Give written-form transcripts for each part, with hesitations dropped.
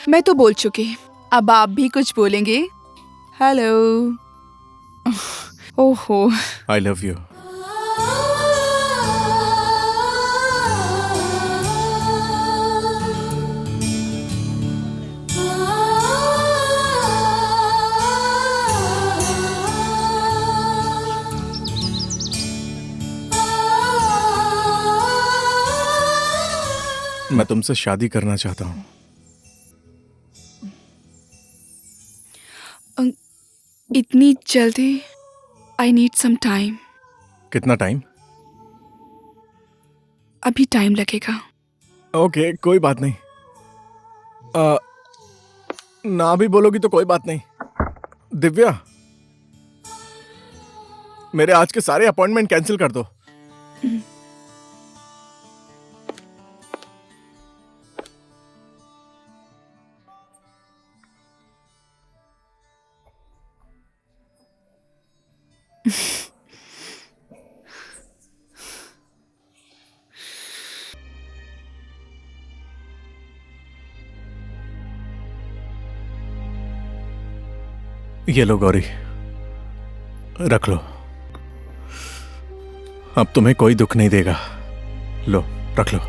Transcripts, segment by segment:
मैं तो बोल चुकी, अब आप भी कुछ बोलेंगे? हेलो। ओहो। I love you. मैं तुमसे शादी करना चाहता हूँ। इतनी जल्दी? I need some time. कितना टाइम? अभी टाइम लगेगा। ओके, कोई बात नहीं। ना भी बोलोगी तो कोई बात नहीं। दिव्या, मेरे आज के सारे अपॉइंटमेंट कैंसिल कर दो। ये लो गौरी, रख लो। अब तुम्हें कोई दुख नहीं देगा। लो, रख लो।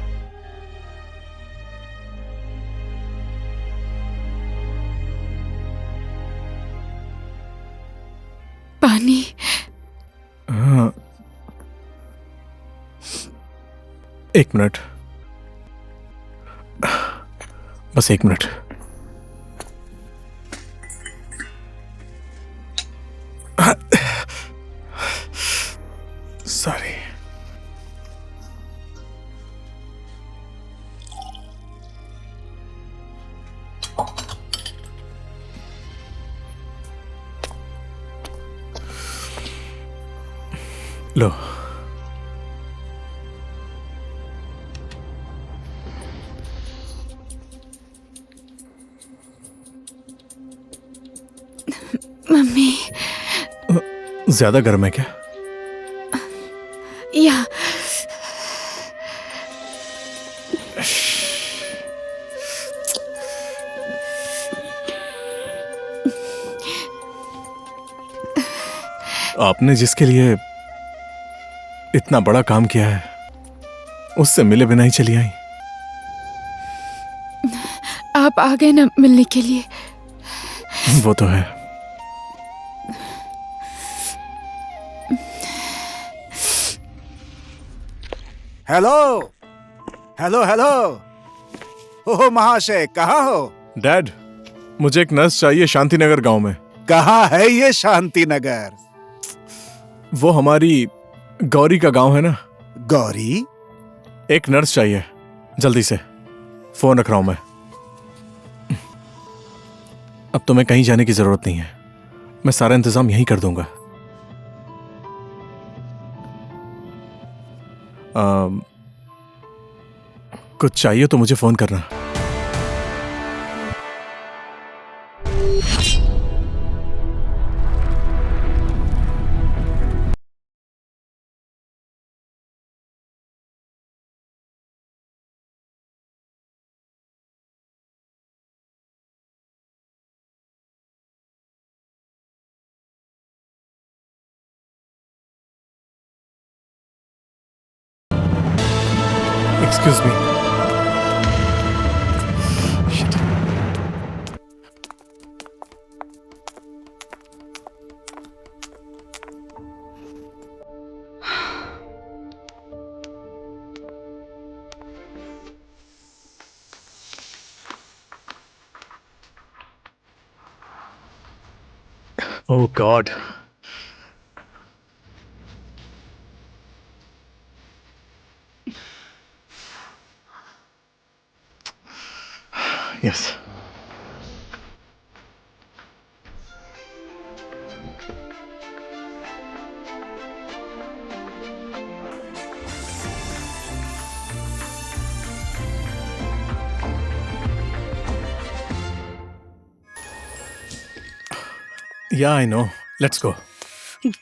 पानी। हाँ, एक मिनट, बस एक मिनट। सॉरी। लो। मम्मी। ज्यादा गर्म है क्या? या। आपने जिसके लिए इतना बड़ा काम किया है, उससे मिले बिना ही चली आई। आप आ गए ना मिलने के लिए। वो तो है। Hello hello hello. ओह महाशय, कहाँ हो? डैड, मुझे एक नर्स चाहिए शांतिनगर गांव में। कहाँ है ये शांतिनगर? वो हमारी गौरी का गांव है ना। गौरी? एक नर्स चाहिए, जल्दी से। फोन रख रहा हूं मैं। अब तुम्हें कहीं जाने की जरूरत नहीं है, मैं सारा इंतजाम यहीं कर दूंगा। कुछ चाहिए तो मुझे फोन करना। Excuse me. Oh God. Yes. Yeah, I know. Let's go.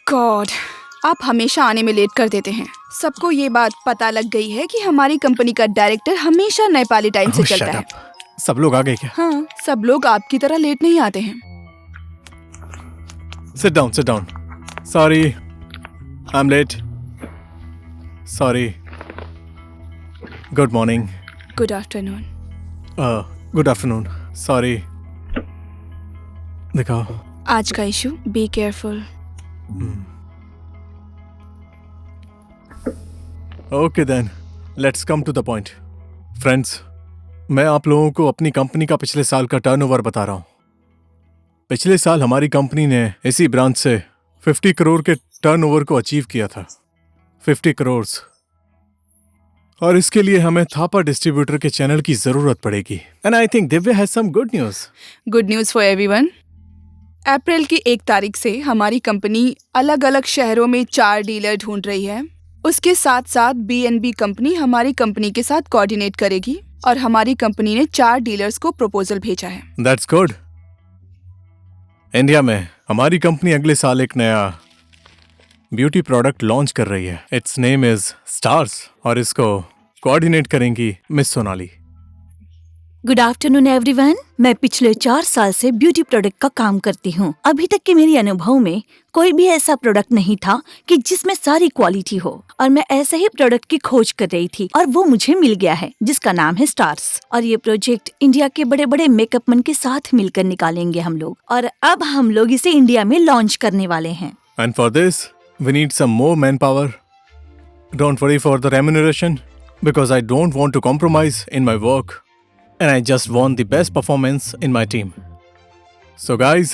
God, आप हमेशा आने में लेट कर देते हैं। सबको ये बात पता लग गई है कि हमारी कंपनी का डायरेक्टर हमेशा नेपाली टाइम से Oh, चलता shut है। up. सब लोग आ गए क्या? हाँ, सब लोग आपकी तरह लेट नहीं आते हैं। Sit down, sit down. Sorry, I'm late. Sorry. Good morning. Good afternoon. Good afternoon. Sorry. दिखाओ. आज का issue, be careful. Okay then, let's come to the point. Friends, मैं आप लोगों को अपनी कंपनी का पिछले साल का टर्नओवर बता रहा हूँ। पिछले साल हमारी कंपनी ने इसी ब्रांच से 50 करोड़ के टर्नओवर को अचीव किया था। 50 करोड़। और इसके लिए हमें थापा डिस्ट्रीब्यूटर के चैनल की जरूरत पड़ेगी। And I think Divya has some good news. Good news for everyone. April की 1 तारीख से हमारी कंपनी अलग अलग शहरों में 4 डीलर ढूंढ रही है। उसके साथ साथ BNB कंपनी हमारी कंपनी के साथ कोऑर्डिनेट करेगी और हमारी कंपनी ने 4 डीलर्स को प्रपोजल भेजा है। That's good. इंडिया में हमारी कंपनी अगले साल एक नया ब्यूटी प्रोडक्ट लॉन्च कर रही है। इट्स नेम इज स्टार्स और इसको कोऑर्डिनेट करेंगी miss Sonali. Good afternoon everyone. मैं पिछले 4 साल से ब्यूटी प्रोडक्ट का काम करती हूँ। अभी तक के मेरे अनुभव में कोई भी ऐसा प्रोडक्ट नहीं था कि जिसमें सारी क्वालिटी हो, और मैं ऐसे ही प्रोडक्ट की खोज कर रही थी और वो मुझे मिल गया है, जिसका नाम है स्टार्स। और ये प्रोजेक्ट इंडिया के बड़े बड़े मेकअप मैन के साथ मिलकर निकालेंगे हम लोग, और अब हम लोग इसे इंडिया में लॉन्च करने वाले हैं। And for this we need some more manpower. Don't worry for the remuneration because I don't want to compromise in my work and I just want the best performance in my team. So guys,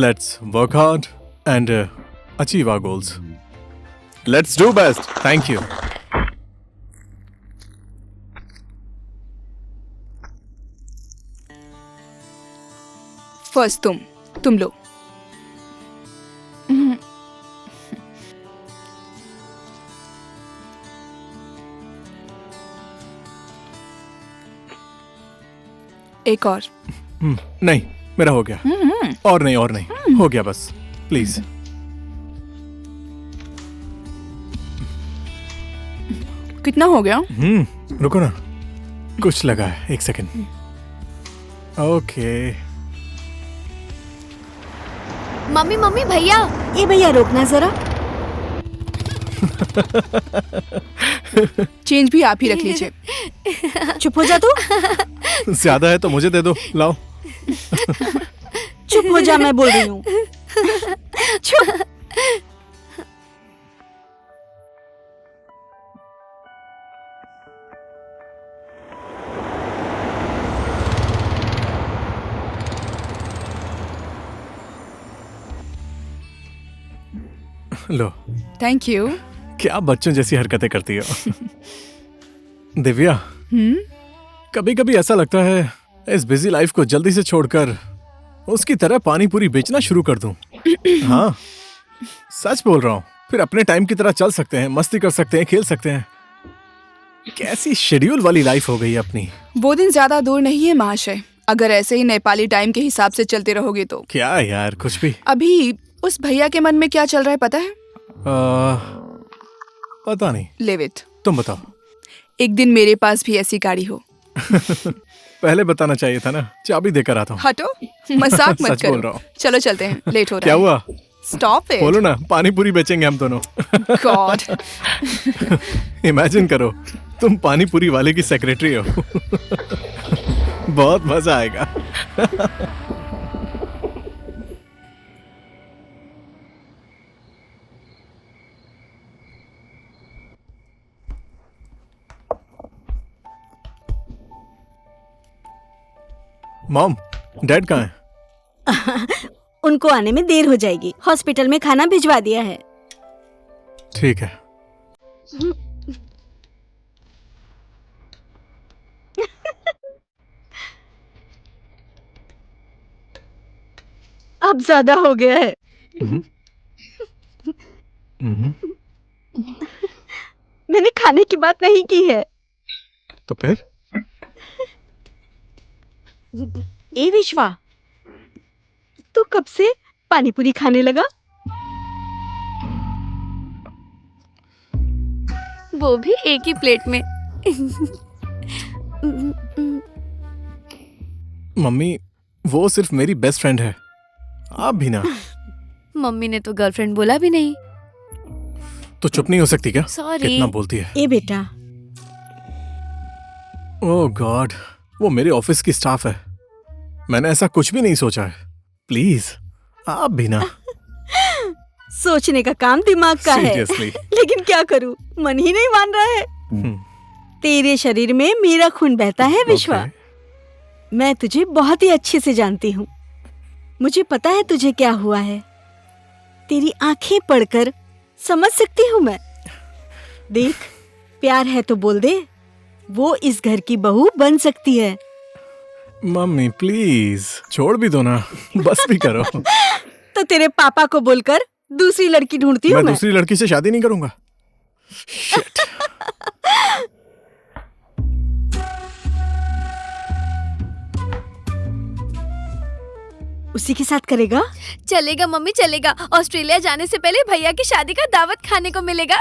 let's work hard and achieve our goals. Let's do best. Thank you. First तुम लो। एक और। नहीं, मेरा हो गया। और नहीं, हो गया बस। प्लीज। कितना हो गया? रुको ना, कुछ लगा है। 1 सेकंड। ओके। मम्मी मम्मी भैया। ये भैया रोकना जरा। चेंज भी आप ही रख लीजिए। चुप हो जा तू। ज्यादा है तो मुझे दे दो। लाओ। चुप हो जा, मैं बोल रही हूँ। चुप। लो। Thank you. क्या बच्चों जैसी हरकतें करती हो। दिव्या, कभी कभी ऐसा लगता है इस बिजी लाइफ को जल्दी से छोड़कर उसकी तरह पानी पूरी बेचना शुरू कर दूं। हाँ, सच बोल रहा हूँ। फिर अपने टाइम की तरह चल सकते हैं, मस्ती कर सकते हैं, खेल सकते हैं। कैसी शेड्यूल वाली लाइफ हो गई है अपनी। वो दिन ज्यादा दूर नहीं है महाशय। अगर ऐसे ही नेपाली टाइम के हिसाब से चलते रहोगे तो। क्या यार, कुछ भी। अभी उस भैया के मन में क्या चल रहा है पता है? पता नहीं। Live it. तुम बताओ। एक दिन मेरे पास भी ऐसी गाड़ी हो। पहले बताना चाहिए था ना। चाबी देकर आता हूँ। हटो, मजाक मत सच बोल रहा करो। हूँ। चलो चलते हैं, लेट हो रहा क्या है। हुआ? Stop it. बोलो ना, पानी पूरी बेचेंगे हम दोनों। गॉड। इमेजिन करो, तुम पानी पूरी वाले की सेक्रेटरी हो। बहुत मजा आएगा। मॉम, डैड कहाँ है? उनको आने में देर हो जाएगी। हॉस्पिटल में खाना भिजवा दिया है। ठीक है। अब ज्यादा हो गया है। मैंने खाने की बात नहीं की है। तो फिर? ए विश्वा, तू कब से पानी पूरी खाने लगा? वो भी एक ही प्लेट में। मम्मी वो सिर्फ मेरी बेस्ट फ्रेंड है, आप भी ना। मम्मी ने तो गर्लफ्रेंड बोला भी नहीं। तो चुप नहीं हो सकती क्या? सॉरी। कितना बोलती है। ए बेटा, ओह गॉड, वो मेरे ऑफिस की स्टाफ है। मैंने ऐसा कुछ भी नहीं सोचा है। प्लीज आप भी ना। सोचने का काम दिमाग का है, Seriously. लेकिन क्या करूं, मन ही नहीं मान रहा है। तेरे शरीर में मेरा खून बहता है विश्वा। Okay. मैं तुझे बहुत ही अच्छे से जानती हूँ। मुझे पता है तुझे क्या हुआ है। तेरी आंखें पढ़कर समझ सकती हूँ मैं। देख, प्यार है तो बोल दे, वो इस घर की बहू बन सकती है। मम्मी प्लीज छोड़ भी दो ना, बस भी करो। तो तेरे पापा को बोलकर दूसरी लड़की ढूंढती हूँ मैं मैं। दूसरी लड़की से शादी नहीं करूंगा। Shit. उसी के साथ करेगा? चलेगा मम्मी चलेगा। ऑस्ट्रेलिया जाने से पहले भैया की शादी का दावत खाने को मिलेगा।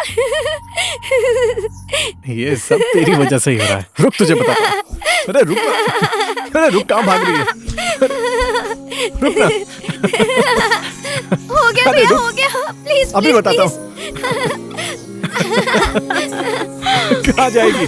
ये सब तेरी वजह से ही हो रहा है। रुक, तुझे बताता हूँ। अरे रुक ना। अरे रुक, कहाँ भाग रही है? रुक ना। हो गया अरे भैया, रुक। हो गया। प्लीज अभी प्लीज बताता हूँ। कहाँ जाएगी?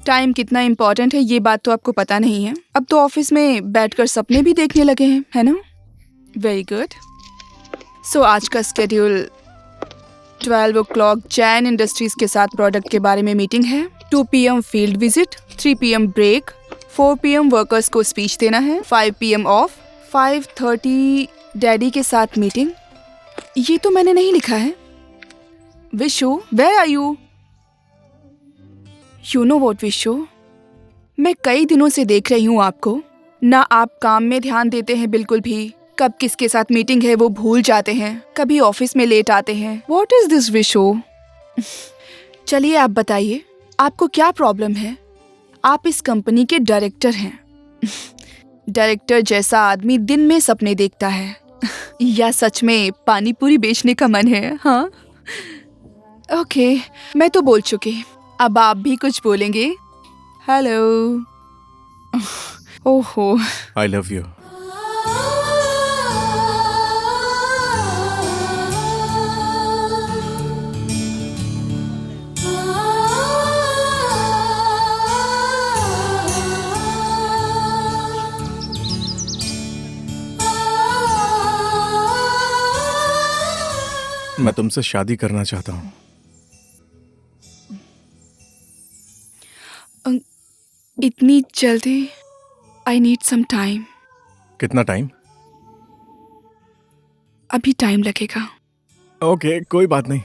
टाइम कितना इम्पोर्टेंट है ये बात तो आपको पता नहीं है। अब तो ऑफिस में बैठकर सपने भी देखने लगे हैं, है ना? Very good. सो आज का स्केड्यूल 12 o'clock जैन इंडस्ट्रीज के साथ प्रोडक्ट के बारे में मीटिंग है। 2 PM field visit, 3 PM break, 4 PM workers को स्पीच देना है, 5 PM ऑफ, 5:30 डैडी के साथ मीटिंग। ये तो मैंने नहीं लिखा है। Vishu, where are you? You know what Vishu, मैं कई दिनों से देख रही हूँ आपको। ना आप काम में ध्यान देते हैं बिल्कुल भी। कब किसके साथ मीटिंग है वो भूल जाते हैं, कभी ऑफिस में लेट आते हैं। What is this Vishu? चलिए आप बताइए, आपको क्या प्रॉब्लम है? आप इस कंपनी के डायरेक्टर हैं। डायरेक्टर जैसा आदमी दिन में सपने देखता है या सच में पानी पूरी बेचने का मन है? हाँ ओके, मैं तो बोल चुकी, अब आप भी कुछ बोलेंगे? हेलो। ओहो, I love you. मैं तुमसे शादी करना चाहता हूँ। इतनी जल्दी? I need some time. कितना टाइम? अभी टाइम लगेगा। ओके, कोई बात नहीं।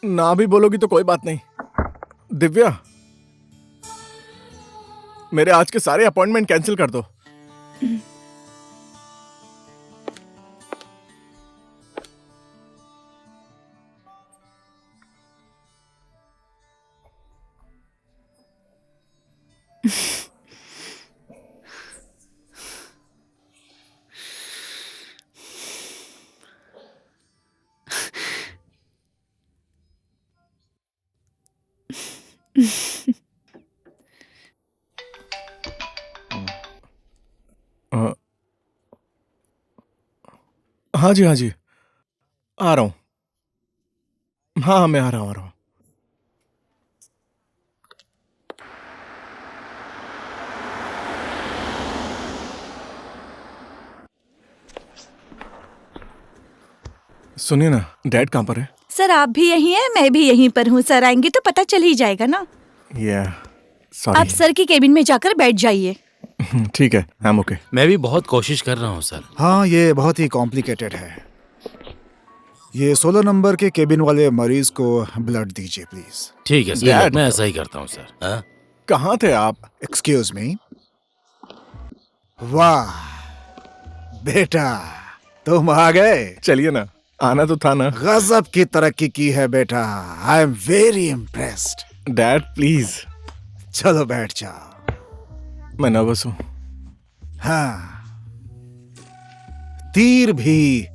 ना भी बोलोगी तो कोई बात नहीं। दिव्या, मेरे आज के सारे अपॉइंटमेंट कैंसिल कर दो। हाँ जी, हाँ जी, आ रहा हूँ। हाँ, मैं आ रहा हूँ। सुनिए ना, डैड कहाँ पर है? सर आप भी यहीं हैं, मैं भी यहीं पर हूँ। सर आएंगे तो पता चल ही जाएगा ना। या आप सॉरी। सर की केबिन में जाकर बैठ जाइए। ठीक है, आई एम ओके। मैं भी बहुत कोशिश कर रहा हूँ सर। हाँ, ये बहुत ही कॉम्प्लिकेटेड है। ये 16 नंबर के केबिन वाले मरीज को ब्लड दीजिए प्लीज। ठीक है सर, Dad. मैं ऐसा ही करता हूँ सर। हाँ? कहाँ थे आप? Excuse me. वाह बेटा, तुम आ गए। चलिए ना, आना तो था ना। गजब की तरक्की की है बेटा। I am very impressed. Dad please. चलो बैठ जाओ। मैं नर्वस हूँ। हाँ, तीर भी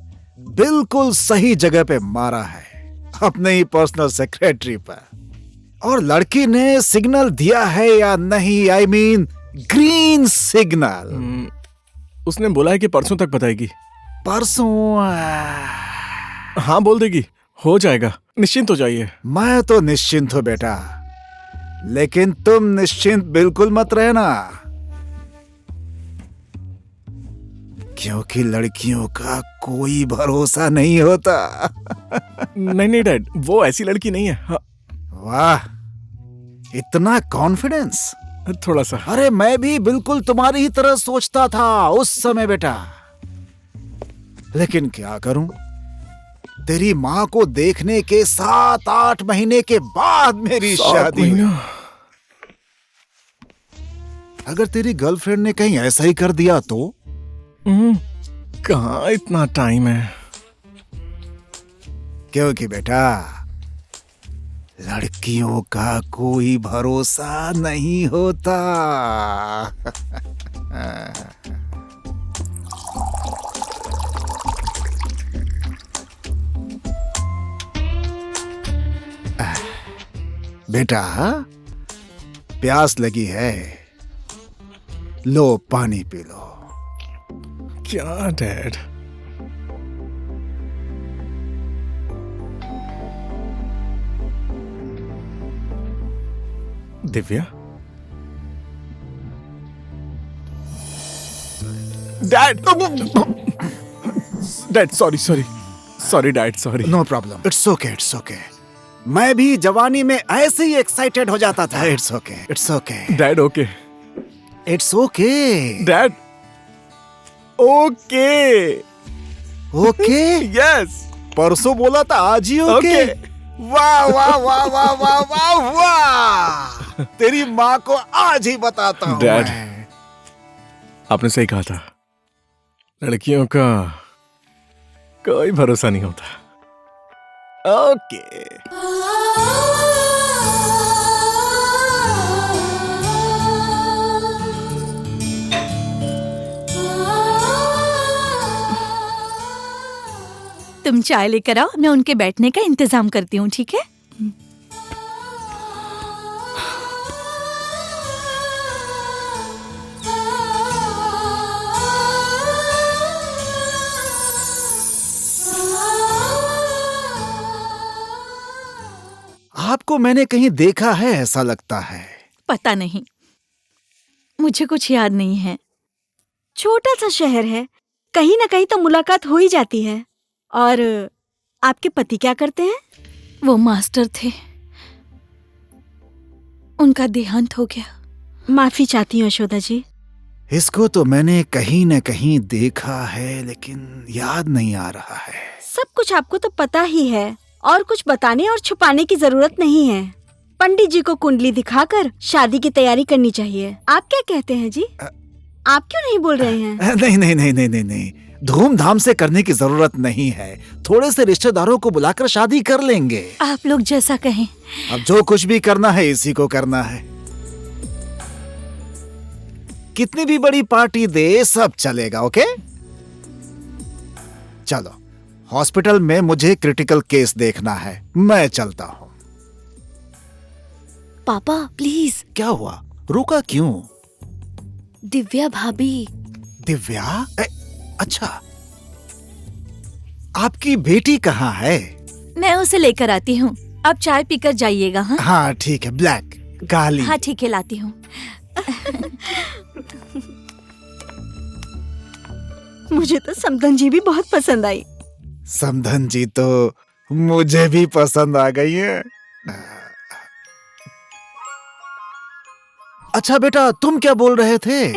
बिल्कुल सही जगह पे मारा है, अपने ही पर्सनल सेक्रेटरी पर। और लड़की ने सिग्नल दिया है या नहीं, आई मीन ग्रीन सिग्नल। उसने बोला है कि परसों तक बताएगी। परसों? हाँ बोल देगी, हो जाएगा, निश्चिंत हो जाइए। मैं तो निश्चिंत हूं बेटा, लेकिन तुम निश्चिंत बिल्कुल मत रहना, क्योंकि लड़कियों का कोई भरोसा नहीं होता। नहीं डैड, वो ऐसी लड़की नहीं है। हाँ। वाह, इतना कॉन्फिडेंस। थोड़ा सा। अरे मैं भी बिल्कुल तुम्हारी ही तरह सोचता था उस समय बेटा, लेकिन क्या करूं, तेरी माँ को देखने के 7-8 महीने के बाद मेरी शादी हुई। अगर तेरी गर्लफ्रेंड ने कहीं ऐसा ही कर दिया तो? कहाँ इतना टाइम है। क्योंकि बेटा लड़कियों का कोई भरोसा नहीं होता। बेटा प्यास लगी है, लो पानी पी लो। क्या dad? Divya? Dad! Dad sorry dad, sorry. No problem, it's okay, it's okay. मैं भी जवानी में ऐसे ही एक्साइटेड हो जाता था। It's okay, it's okay dad. Okay it's okay dad. Okay okay. Yes. परसों बोला था, आज ही ओके। वाह वाह वाह वाह वाह वाह वाह, तेरी माँ को आज ही बताता हूँ डैड, मैं। आपने सही कहा था, लड़कियों का कोई भरोसा नहीं होता। ओके। तुम चाय लेकर आओ, मैं उनके बैठने का इंतजाम करती हूँ, ठीक है? आपको मैंने कहीं देखा है ऐसा लगता है। पता नहीं, मुझे कुछ याद नहीं है। छोटा सा शहर है, कहीं ना कहीं तो मुलाकात हो ही जाती है। और आपके पति क्या करते हैं? वो मास्टर थे, उनका देहांत हो गया। माफी चाहती हूँ यशोदा जी। इसको तो मैंने कहीं न कहीं देखा है, लेकिन याद नहीं आ रहा है। सब कुछ आपको तो पता ही है, और कुछ बताने और छुपाने की जरूरत नहीं है। पंडित जी को कुंडली दिखाकर शादी की तैयारी करनी चाहिए। आप क्या कहते हैं जी? आप क्यों नहीं बोल रहे हैं? नहीं नहीं नहीं नहीं नहीं नहीं, धूमधाम से करने की जरूरत नहीं है। थोड़े से रिश्तेदारों को बुलाकर शादी कर लेंगे। आप लोग जैसा कहें। अब जो कुछ भी करना है इसी को करना है। कितनी भी बड़ी पार्टी दे, सब चलेगा। ओके चलो, हॉस्पिटल में मुझे क्रिटिकल केस देखना है, मैं चलता हूँ। पापा प्लीज। क्या हुआ, रुका क्यों? दिव्या भाभी। दिव्या? अच्छा, आपकी बेटी कहाँ है? मैं उसे लेकर आती हूँ, अब चाय पीकर जाइएगा। हाँ हाँ ठीक है, ब्लैक काली। हाँ ठीक है, लाती हूँ। मुझे तो समधन जी भी बहुत पसंद आई। समधन जी तो मुझे भी पसंद आ गई है। अच्छा बेटा, तुम क्या बोल रहे थे?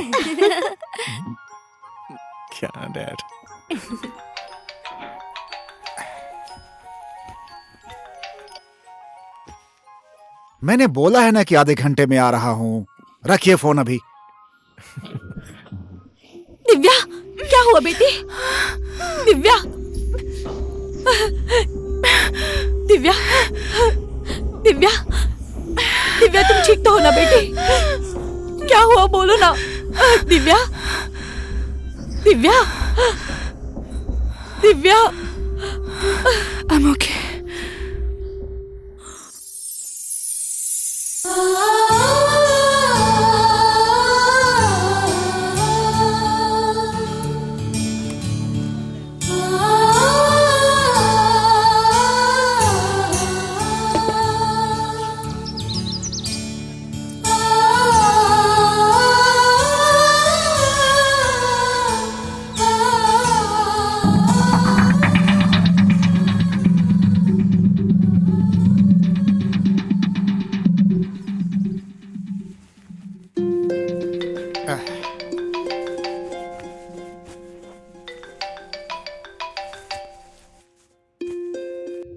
क्या डैड? मैंने बोला है ना कि आधे घंटे में आ रहा हूँ। रखिए फोन अभी। दिव्या, क्या हुआ बेटी? दिव्या, दिव्या, दिव्या, दिव्या तुम ठीक तो हो ना बेटी? क्या हुआ बोलो ना। दिव्या, दिव्या, दिव्या। I'm okay.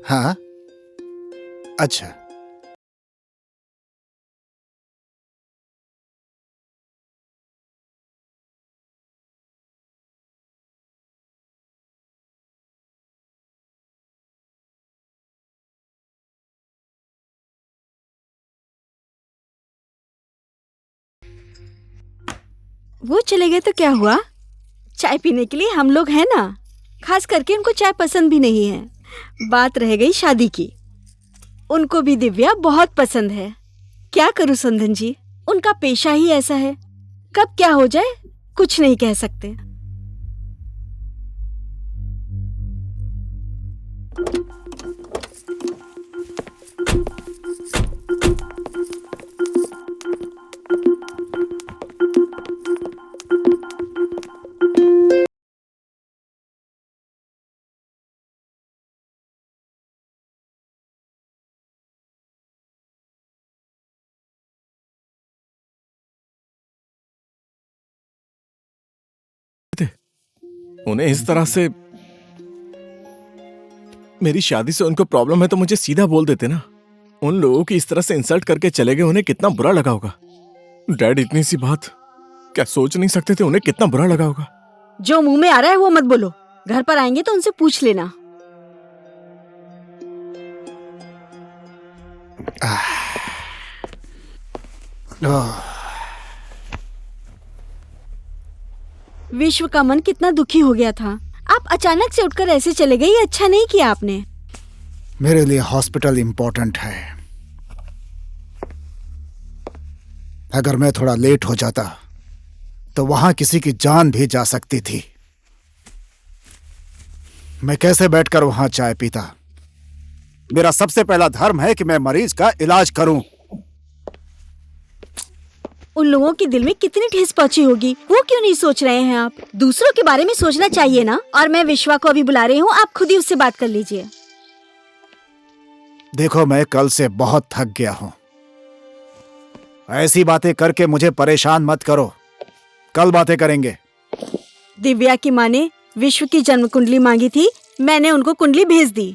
हाँ, अच्छा। वो चले गए तो क्या हुआ? चाय पीने के लिए हम लोग हैं ना। खास करके उनको चाय पसंद भी नहीं है। बात रह गई शादी की। उनको भी दिव्या बहुत पसंद है। क्या करूं संदन जी, उनका पेशा ही ऐसा है। कब क्या हो जाए कुछ नहीं कह सकते। उन्हें इस तरह से, मेरी शादी से उनको प्रॉब्लम है तो मुझे सीधा बोल देते ना। उन लोगों की इस तरह से इंसल्ट करके चले गए, उन्हें कितना बुरा लगा होगा। डैड इतनी सी बात क्या सोच नहीं सकते थे? उन्हें कितना बुरा लगा होगा। जो मुंह में आ रहा है वो मत बोलो। घर पर आएंगे तो उनसे पूछ लेना। विश्व का मन कितना दुखी हो गया था। आप अचानक से उठकर ऐसे चले गए, ये अच्छा नहीं किया आपने। मेरे लिए हॉस्पिटल इंपॉर्टेंट है। अगर मैं थोड़ा लेट हो जाता तो वहां किसी की जान भी जा सकती थी। मैं कैसे बैठकर वहां चाय पीता? मेरा सबसे पहला धर्म है कि मैं मरीज का इलाज करूं। उन लोगों के दिल में कितनी ठेस पहुंची होगी, वो क्यों नहीं सोच रहे हैं आप? दूसरों के बारे में सोचना चाहिए ना। और मैं विश्वा को अभी बुला रही हूँ, आप खुद ही उससे बात कर लीजिए। देखो, मैं कल से बहुत थक गया हूं। ऐसी बातें करके मुझे परेशान मत करो। कल बातें करेंगे। दिव्या की माँ ने विश्व की जन्म कुंडली मांगी थी, मैंने उनको कुंडली भेज दी।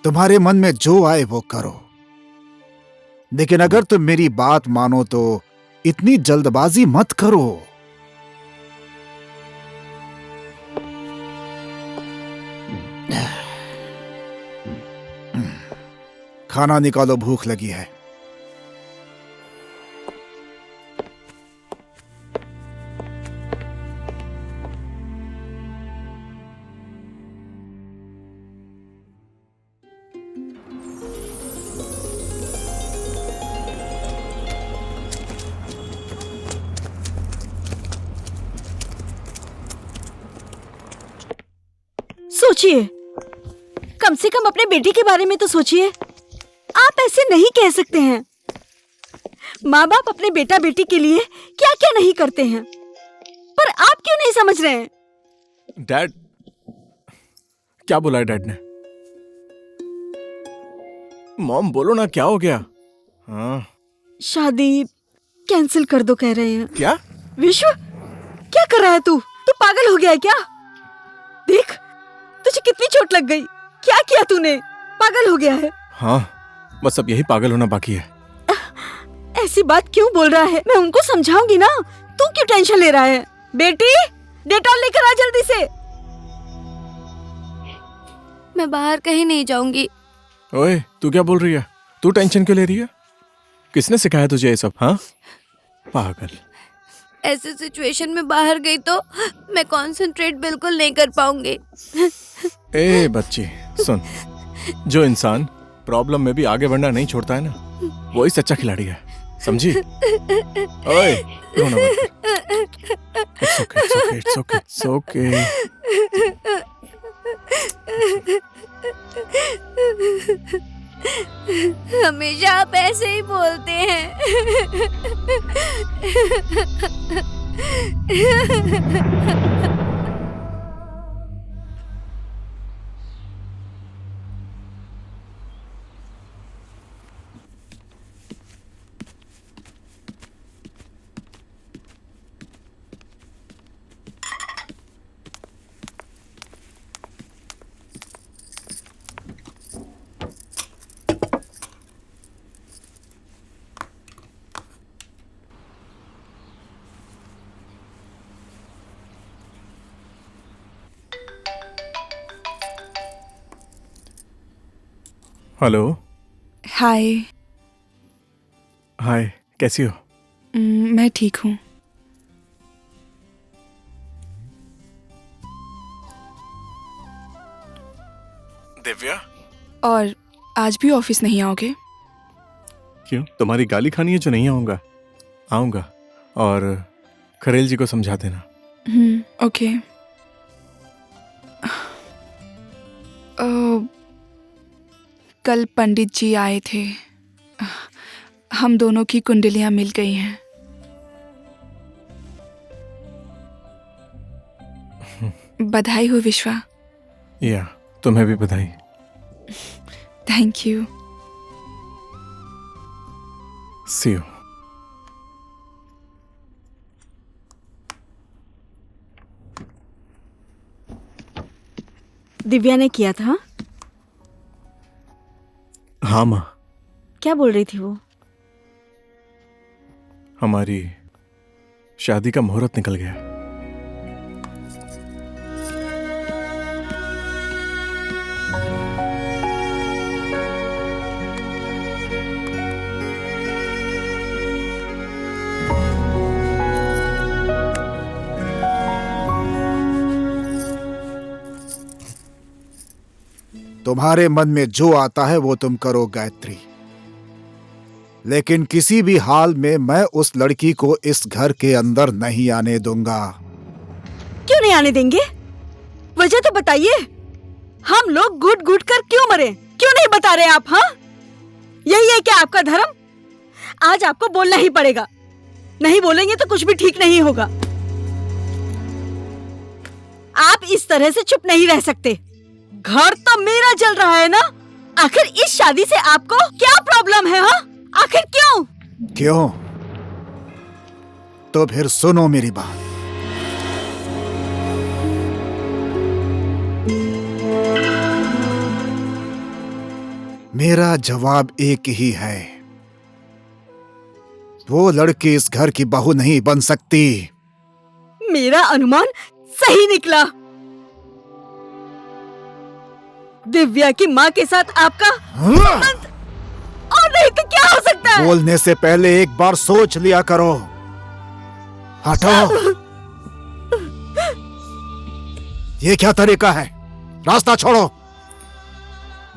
तुम्हारे मन में जो आए वो करो, लेकिन अगर तुम मेरी बात मानो तो इतनी जल्दबाजी मत करो। खाना निकालो, भूख लगी है। सोचिए, कम से कम अपने बेटे के बारे में तो सोचिए। आप ऐसे नहीं कह सकते हैं। माँ बाप अपने बेटा बेटी के लिए क्या क्या नहीं करते हैं, पर आप क्यों नहीं समझ रहे हैं? डैड, क्या बोला है डैड ने? मॉम बोलो ना, क्या हो गया? हाँ, शादी कैंसिल कर दो कह रहे हैं। क्या? विश्व, क्या कर रहा है तू? तू पागल हो गया है क्या? देख, तुझे कितनी चोट लग गई। क्या किया तूने? पागल हो गया है। हाँ, बस अब यही पागल होना बाकी है। ऐसी बात क्यों बोल रहा है? मैं उनको समझाऊंगी ना। तू क्यों टेंशन ले रहा है? बेटी, डेटॉल लेकर आ जल्दी से। मैं बाहर कहीं नहीं जाऊंगी। ओए, तू क्या बोल रही है? तू टेंशन क्यों ले रही है? किसने सिखाया तुझे ये सब? हाँ, पागल। ऐसे सिचुएशन में बाहर गई तो मैं कंसंट्रेट बिल्कुल नहीं कर पाऊंगी। ए बच्ची, सुन, जो इंसान प्रॉब्लम में भी आगे बढ़ना नहीं छोड़ता है ना, वही सच्चा खिलाड़ी है, समझी? ओए, रोना मत कर। It's okay, it's okay, it's okay, it's okay. हमेशा आप ऐसे ही बोलते हैं। हेलो। हाय। हाय, कैसी हो? मैं ठीक हूँ। दिव्या, और आज भी ऑफिस नहीं आओगे? क्यों? तुम्हारी गाली खानी है जो नहीं आऊंगा? आऊंगा, और खरेल जी को समझा देना। ओके। कल पंडित जी आए थे। हम दोनों की कुंडलियां मिल गई हैं। बधाई हो विश्वा। या, तुम्हें भी बधाई। Thank you. See you. Divya ने किया था? हाँ माँ। क्या बोल रही थी वो? हमारी शादी का मुहूर्त निकल गया। तुम्हारे मन में जो आता है वो तुम करो गायत्री, लेकिन किसी भी हाल में मैं उस लड़की को इस घर के अंदर नहीं आने दूंगा। क्यों नहीं आने देंगे? वजह तो बताइए। हम लोग घुट घुट कर क्यों मरे? क्यों नहीं बता रहे आप? हाँ, यही है क्या आपका धर्म? आज आपको बोलना ही पड़ेगा। नहीं बोलेंगे तो कुछ भी ठीक नहीं होगा। आप इस तरह से चुप नहीं रह सकते। घर तो मेरा जल रहा है ना। आखिर इस शादी से आपको क्या प्रॉब्लम है? हाँ, आखिर क्यों? क्यों? तो फिर सुनो मेरी बात। मेरा जवाब एक ही है, वो लड़की इस घर की बहू नहीं बन सकती। मेरा अनुमान सही निकला। दिव्या की माँ के साथ आपका संबंध, और नहीं तो क्या हो सकता है? बोलने से पहले एक बार सोच लिया करो। हटो। ये क्या तरीका है? रास्ता छोड़ो।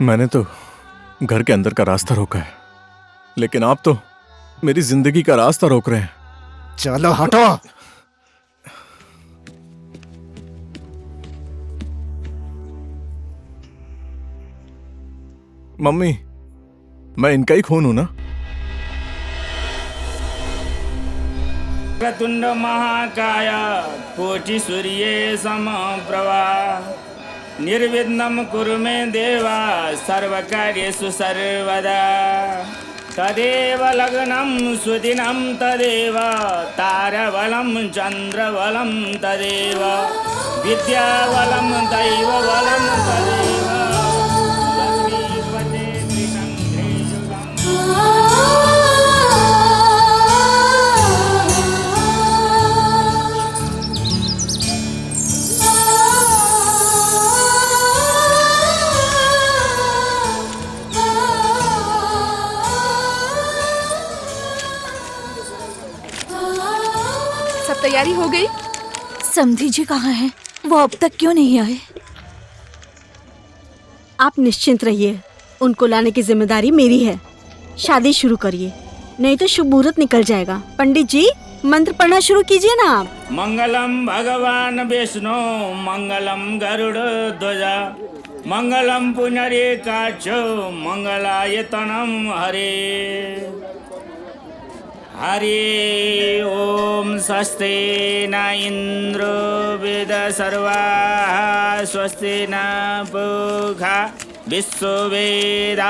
मैंने तो घर के अंदर का रास्ता रोका है, लेकिन आप तो मेरी जिंदगी का रास्ता रोक रहे हैं। चलो हटो। मम्मी, मैं इनका ही खून हूं ना? वक्रतुंड महाकाय कोटि सूर्ये समप्रभा निर्विघ्नं कुरु मे देवा सर्वकार्येषु सर्वदा। तदेव लग्नं सुदिनं तदेव तारबलं चन्द्रबलं तदेव विद्याबलं दैवबलं तदेव लक्ष्मीपते त्रिकण्ठे युगम्। तैयारी हो गई? समधी जी कहाँ हैं? वो अब तक क्यों नहीं आए? आप निश्चिंत रहिए, उनको लाने की जिम्मेदारी मेरी है। शादी शुरू करिए, नहीं तो शुभ मुहूर्त निकल जाएगा। पंडित जी, मंत्र पढ़ना शुरू कीजिए ना आप। मंगलम भगवान विष्णु मंगलम गरुड़ ध्वजा मंगलम पुनरेकाक्षो मंगलायतनम हरे। हरि ओम स्वस्ति न इंद्रो वेद सर्वाः स्वस्ति न पूषा विश्ववेदाः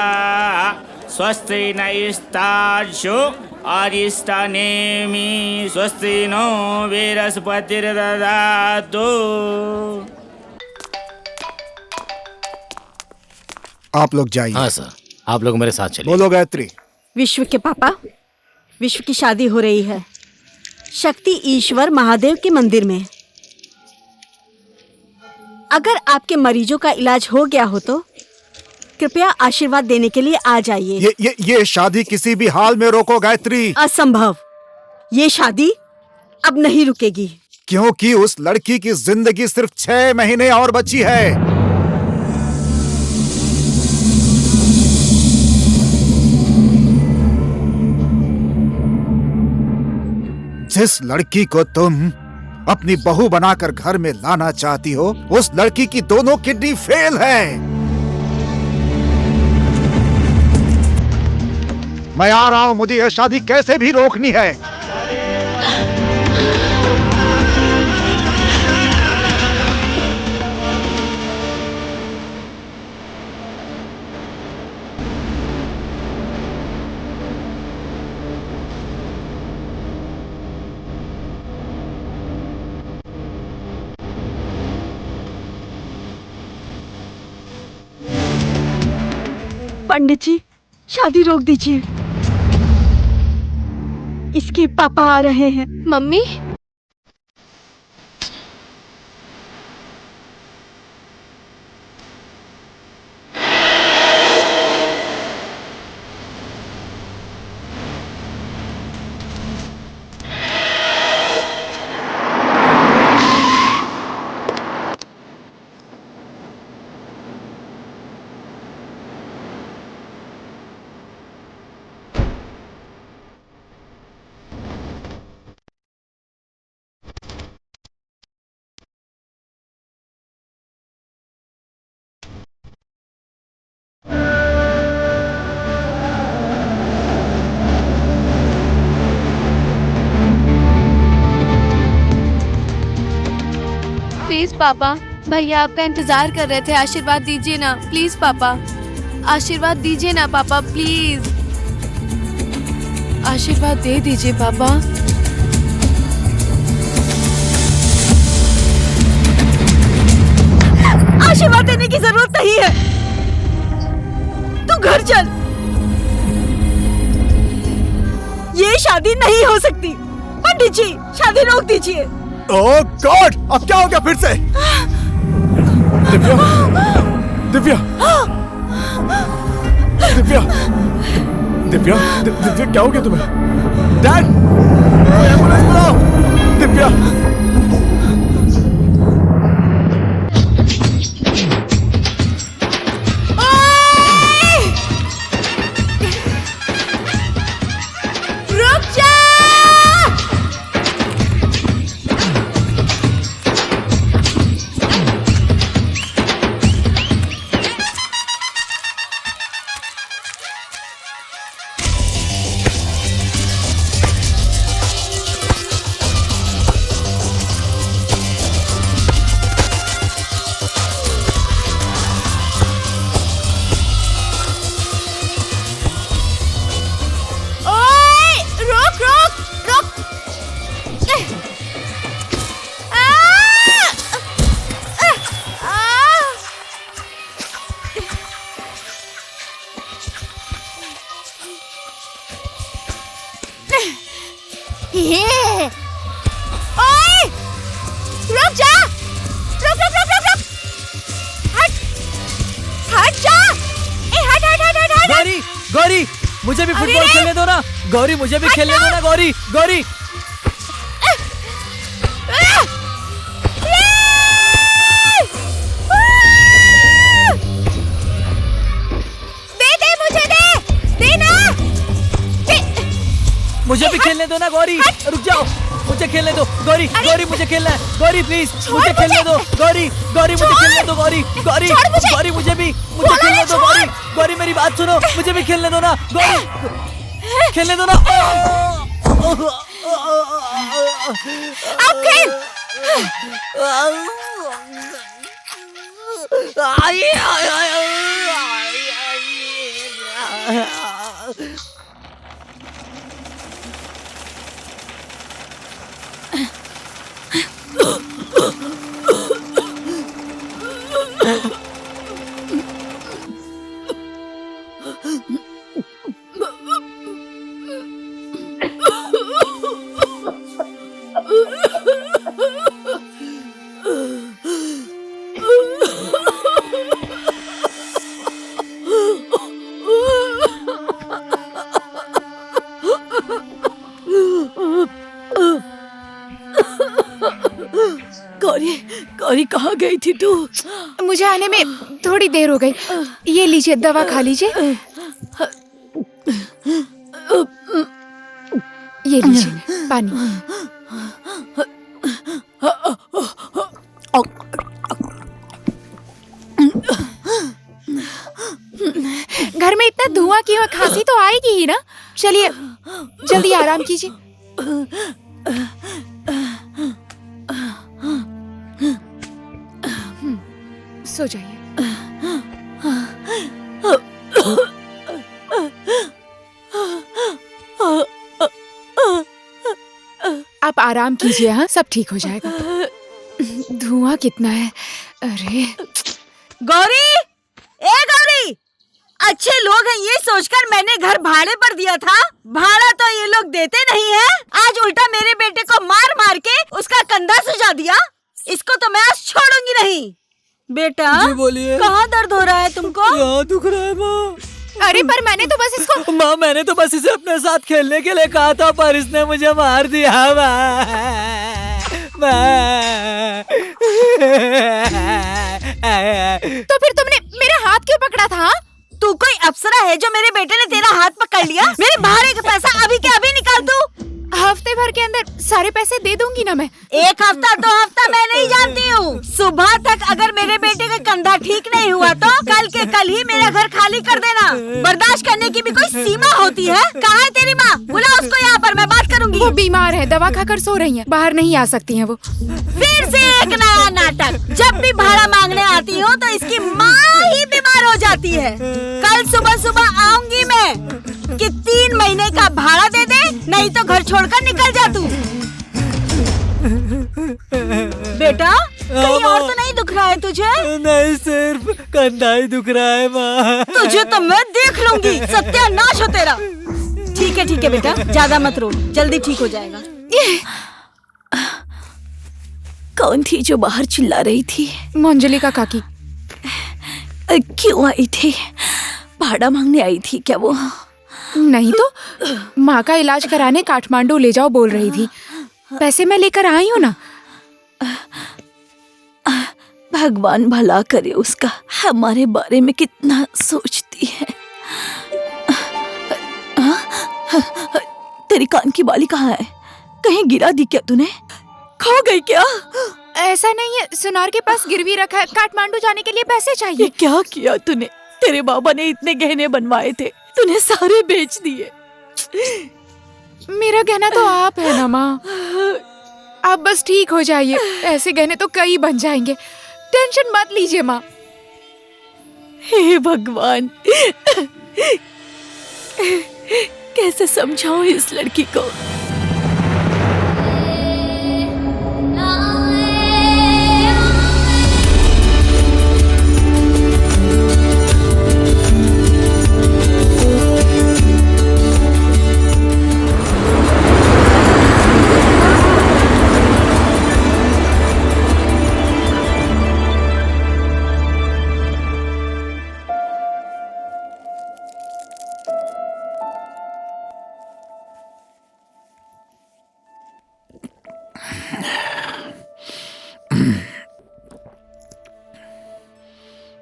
स्वस्ति नैस्तार्क्ष्यो अरिष्टनेमि स्वस्ति नो बृहस्पतिर्दधातु। आप लोग जाइए। हाँ सर, आप लोग मेरे साथ चलिए। बोलो गायत्री। विश्व के पापा, विश्व की शादी हो रही है शक्ति ईश्वर महादेव के मंदिर में। अगर आपके मरीजों का इलाज हो गया हो तो कृपया आशीर्वाद देने के लिए आ जाइए। ये शादी किसी भी हाल में रोको गायत्री। असंभव, ये शादी अब नहीं रुकेगी। क्योंकि उस लड़की की जिंदगी सिर्फ 6 महीने और बची है। जिस लड़की को तुम अपनी बहू बनाकर घर में लाना चाहती हो, उस लड़की की दोनों किडनी फेल है। मैं आ रहा हूं, मुझे यह शादी कैसे भी रोकनी है। पंडित जी, शादी रोक दीजिए। इसके पापा आ रहे हैं। मम्मी, प्लीज पापा, भैया आपका इंतजार कर रहे थे। आशीर्वाद दीजिए ना प्लीज पापा, आशीर्वाद दीजिए ना पापा प्लीज, आशीर्वाद दे दीजिए पापा। आशीर्वाद देने की जरूरत नहीं है, तू घर चल। ये शादी नहीं हो सकती। पंडित जी, शादी रोक दीजिए। ओह गॉड, अब क्या हो गया फिर से? दिव्या, दिव्या, दिव्या, दिव्या, दिव्या, क्या हो गया तुम्हें? डैड, एम्बुलेंस बुलाओ। दिव्या, रुक जा। ओए! रुक जा! रुक रुक रुक रुक रुक! हट! हट जा! ए हट हट हट हट हट! गौरी, गौरी, मुझे भी फुटबॉल खेलने दो ना। गौरी, मुझे भी खेलने दो ना। गौरी, गौरी, मुझे भी खेलने दो ना गौरी, रुक जाओ, मुझे खेलने दो गौरी, गौरी मुझे खेलना है, गौरी प्लीज मुझे खेलने दो, गौरी, गौरी मुझे खेलने दो, गौरी, गौरी, गौरी मुझे खेलने दो, गौरी, गौरी मेरी बात सुनो, मुझे भी खेलने दो ना गौरी, खेलने दो ना। अब खेल। गौरी, गौरी कहाँ गई थी तू? मुझे आने में थोड़ी देर हो गई। ये लीजिए, दवा खा लीजिए। ये लीजिए पानी। घर में इतना धुआं क्यों है? खांसी तो आएगी ही ना। चलिए जल्दी आराम कीजिए। सो जाइए। आप आराम कीजिए। हाँ, सब ठीक हो जाएगा। धुआं कितना है। अरे गौरी, ए गौरी, अच्छे लोग हैं ये सोचकर मैंने घर भाड़े पर दिया था। भाड़ा तो ये लोग देते नहीं है। आज उल्टा मेरे बेटे को मार मार के उसका कंधा सुझा दिया। इसको तो मैं आज छोड़ूंगी नहीं। बेटा जी बोलिए। कहाँ दर्द हो रहा है तुमको? यहाँ दुख रहा है माँ। अरे पर मैंने तो बस इसको माँ, मैंने तो बस इसे अपने साथ खेलने के लिए कहा था, पर इसने मुझे मार दिया माँ। तो फिर तुमने मेरा हाथ क्यों पकड़ा था? तू कोई अप्सरा है जो मेरे बेटे ने तेरा हाथ पकड़ लिया? मेरे भाड़े का पैसा अभी के अभी निकाल दू। हफ्ते भर के अंदर सारे पैसे दे दूंगी ना मैं। एक हफ्ता 2 हफ्ता मैं नहीं जानती हूँ। सुबह तक अगर मेरे बेटे का कंधा ठीक नहीं हुआ तो कल के कल ही मेरा घर खाली कर देना। बर्दाश्त करने की भी कोई सीमा होती है। कहाँ है तेरी माँ? बुला उसको यहाँ पर, मैं बात करूंगी। वो बीमार है, दवा खाकर सो रही हैं, बाहर नहीं आ सकती हैं वो। फिर से एक नया नाटक। जब भी भाड़ा मांगने आती हूँ तो इसकी माँ ही बीमार हो जाती है। कल सुबह सुबह आऊंगी मैं कि 3 महीने का भाड़ा दे दे, नहीं तो घर छोड़कर निकल जा तू। बेटा कहीं और तो नहीं दुख रहा है तुझे? नहीं, सिर्फ कंधा ही दुख रहा है माँ। तुझे तो मैं देख लूंगी। सत्यानाश हो तेरा। ठीक है बेटा, ज्यादा मत रो, जल्दी ठीक हो जाएगा। कौन थी जो बाहर चिल्ला रही थी? मंजलिका काकी। क्यों आई थी? भाड़ा मांगने आई थी क्या वो? नहीं तो माँ का इलाज कराने काठमांडू ले जाओ बोल रही थी। पैसे मैं लेकर आई हूँ ना। भगवान भला करे उसका। हमारे बारे में कितना सोचती है। तेरी कान की बाली कहाँ है? कहीं गिरा दी क्या तूने? खो गई क्या? ऐसा नहीं है, सुनार के पास गिरवी रखा है। काठमांडू जाने के लिए पैसे चाहिए। ये क्या किया तूने? तेरे बाबा ने इतने गहने बनवाए थे, तूने सारे बेच दिए। मेरा गहना तो आप है ना माँ। आप बस ठीक हो जाइए। ऐसे गहने तो कई बन जाएंगे। टेंशन मत लीजिए माँ। हे भगवान, कैसे समझाऊं इस लड़की को?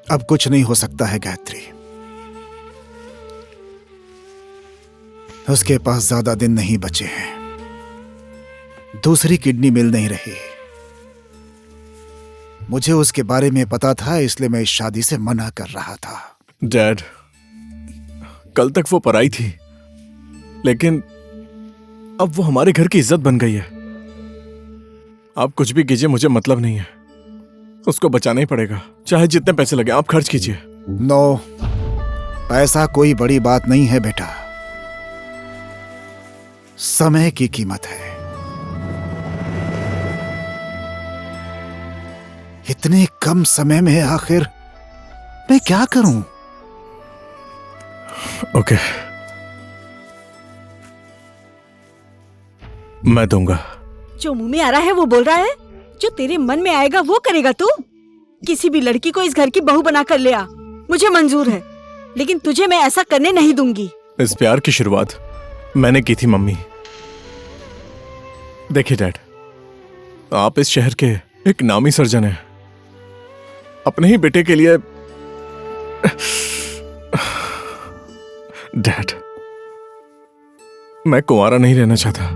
अब कुछ नहीं हो सकता है गायत्री। उसके पास ज्यादा दिन नहीं बचे हैं। दूसरी किडनी मिल नहीं रही। मुझे उसके बारे में पता था, इसलिए मैं इस शादी से मना कर रहा था। डैड, कल तक वो पराई थी, लेकिन अब वो हमारे घर की इज्जत बन गई है। आप कुछ भी कीजिए, मुझे मतलब नहीं है। उसको बचाना ही पड़ेगा, चाहे जितने पैसे लगे आप खर्च कीजिए। नो, पैसा कोई बड़ी बात नहीं है बेटा। समय की कीमत है। इतने कम समय में आखिर मैं क्या करूं? ओके, मैं दूंगा। जो मुंह में आ रहा है वो बोल रहा है। जो तेरे मन में आएगा वो करेगा तू। किसी भी लड़की को इस घर की बहू बना कर ले आ, मुझे मंजूर है, लेकिन तुझे मैं ऐसा करने नहीं दूंगी। इस प्यार की शुरुआत मैंने की थी मम्मी। देखिए डैड, आप इस शहर के एक नामी सर्जन हैं। अपने ही बेटे के लिए डैड, मैं कुंवारा नहीं रहना चाहता।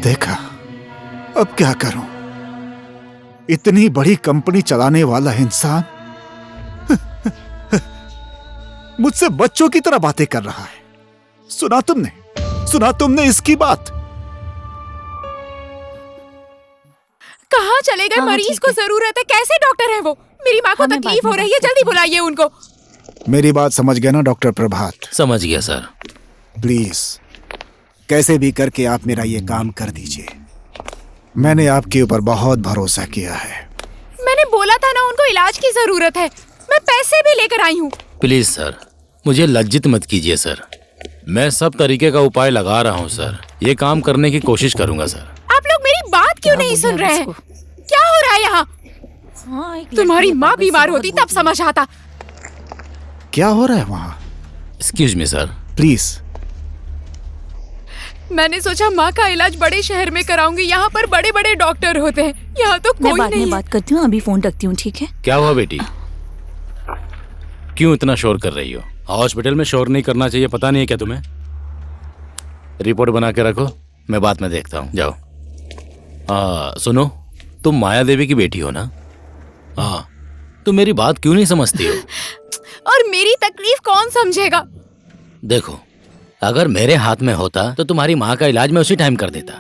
देखा, अब क्या करूं? इतनी बड़ी कंपनी चलाने वाला इंसान मुझसे बच्चों की तरह बातें कर रहा है। सुना तुमने इसकी बात? कहाँ चले गए? मरीज को जरूरत है। कैसे डॉक्टर है वो? मेरी माँ को तकलीफ हो रही है, जल्दी बुलाइए उनको। मेरी बात समझ गया ना डॉक्टर प्रभात? समझ गया सर। प्लीज कैसे भी करके आप मेरा ये काम कर दीजिए। मैंने आपके ऊपर बहुत भरोसा किया है। मैंने बोला था ना उनको इलाज की जरूरत है। मैं पैसे भी लेकर आई हूँ। प्लीज सर, मुझे लज्जित मत कीजिए सर। मैं सब तरीके का उपाय लगा रहा हूँ सर। ये काम करने की कोशिश करूंगा सर। आप लोग मेरी बात क्यों नहीं सुन रहे हैं? क्या हो रहा है यहाँ? तुम्हारी माँ बीमार होती तब समझ आता। क्या हो रहा है वहाँ? Excuse me sir. प्लीज। मैंने सोचा माँ का इलाज बड़े शहर में कराऊंगी। यहाँ पर बड़े बड़े डॉक्टर होते हैं, यहाँ तो मैं कोई बाद नहीं में है। बात करती हूँ, अभी फोन रखती हूँ, ठीक है? क्या हुआ बेटी? क्यों इतना शोर कर रही हो? हॉस्पिटल में शोर नहीं करना चाहिए, पता नहीं है क्या तुम्हें? रिपोर्ट बना के रखो, मैं बाद में देखता हूँ। जाओ। सुनो, तुम माया देवी की बेटी हो ना? हाँ, तुम मेरी बात क्यों नहीं समझती हो? और मेरी तकलीफ कौन समझेगा? देखो, अगर मेरे हाथ में होता तो तुम्हारी माँ का इलाज मैं उसी टाइम कर देता।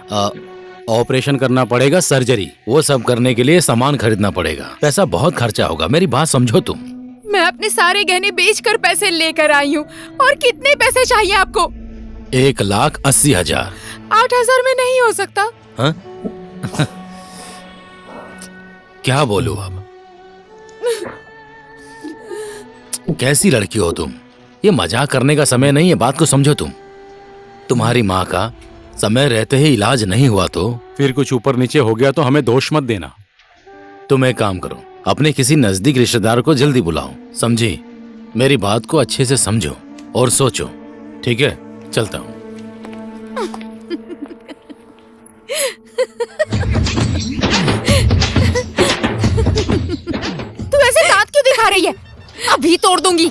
ऑपरेशन करना पड़ेगा, सर्जरी, वो सब करने के लिए सामान खरीदना पड़ेगा, पैसा बहुत खर्चा होगा। मेरी बात समझो तुम। मैं अपने सारे गहने बेचकर पैसे लेकर आई हूँ। और कितने पैसे चाहिए आपको? 1,80,000। 8,000 में नहीं हो सकता। हाँ? क्या बोलूं अब? कैसी लड़की हो तुम? ये मजाक करने का समय नहीं है, बात को समझो तुम। तुम्हारी माँ का समय रहते ही इलाज नहीं हुआ तो फिर कुछ ऊपर नीचे हो गया तो हमें दोष मत देना। तुम एक काम करो, अपने किसी नजदीक रिश्तेदार को जल्दी बुलाओ, समझी? मेरी बात को अच्छे से समझो और सोचो, ठीक है? चलता हूँ। तू ऐसे दांत क्यों दिखा रही है? अभी तोड़ दूंगी।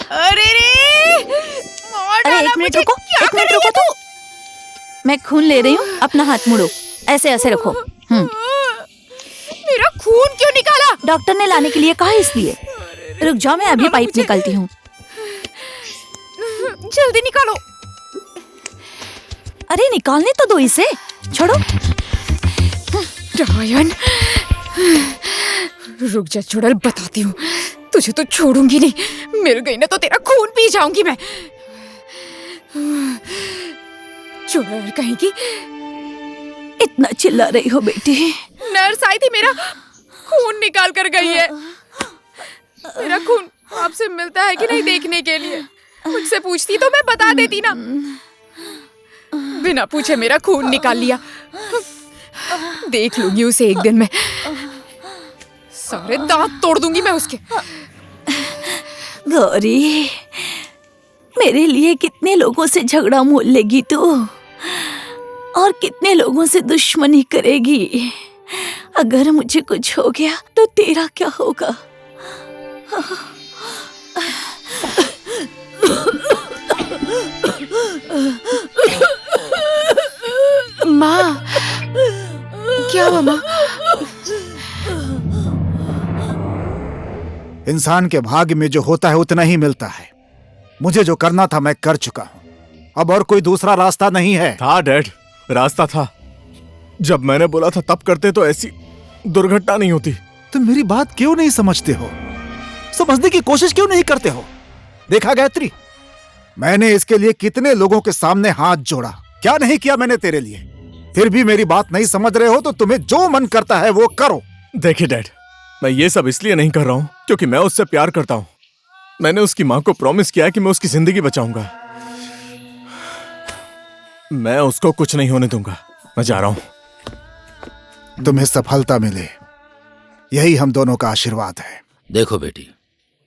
अरे रे, अरे एक मिनट रुको, एक मिनट रुको तो। मैं खून ले रही हूँ, अपना हाथ मुड़ो, ऐसे ऐसे रखो। मेरा खून क्यों निकाला? डॉक्टर ने लाने के लिए कहा, इसलिए। रुक जाओ, मैं अभी पाइप निकालती हूँ। जल्दी निकालो। अरे निकालने तो दो इसे, छोड़ो। डायन, रुक जा चुड़ैल, बताती हूँ। तुझे तो छोड़ूंगी नहीं। मिल गई ना तो तेरा खून पी जाऊंगी मैं। चुड़ैल कहेगी। इतना चिल्ला रही हो बेटी? नर्स आई थी, मेरा खून निकाल कर गई है। मेरा खून आपसे मिलता है कि नहीं देखने के लिए मुझसे पूछती तो मैं बता देती ना। बिना पूछे मेरा खून निकाल लिया। देख लूंगी उसे एक दिन में। सारे दांत तोड़ दूंगी मैं उसके। गौरी, मेरे लिए कितने लोगों से झगड़ा मोल लेगी तू और कितने लोगों से दुश्मनी करेगी? अगर मुझे कुछ हो गया तो तेरा क्या होगा? माँ, क्या हुआ माँ? इंसान के भाग्य में जो होता है उतना ही मिलता है। मुझे जो करना था मैं कर चुका हूं, अब और कोई दूसरा रास्ता नहीं है। था डैड, रास्ता था। जब मैंने बोला था तब करते तो ऐसी दुर्घटना नहीं होती। तुम मेरी बात क्यों नहीं समझते हो? समझने की कोशिश क्यों नहीं करते हो? देखा गायत्री, मैंने इसके लिए कितने लोगों के सामने हाथ जोड़ा, क्या नहीं किया मैंने तेरे लिए। फिर भी मेरी बात नहीं समझ रहे हो तो तुम्हें जो मन करता है वो करो। देखिए डैड, मैं ये सब इसलिए नहीं कर रहा हूं क्योंकि मैं उससे प्यार करता हूं। मैंने उसकी मां को प्रॉमिस किया है कि मैं उसकी जिंदगी बचाऊंगा। मैं उसको कुछ नहीं होने दूंगा। मैं जा रहा हूं। तुम्हें सफलता मिले, यही हम दोनों का आशीर्वाद है। देखो बेटी,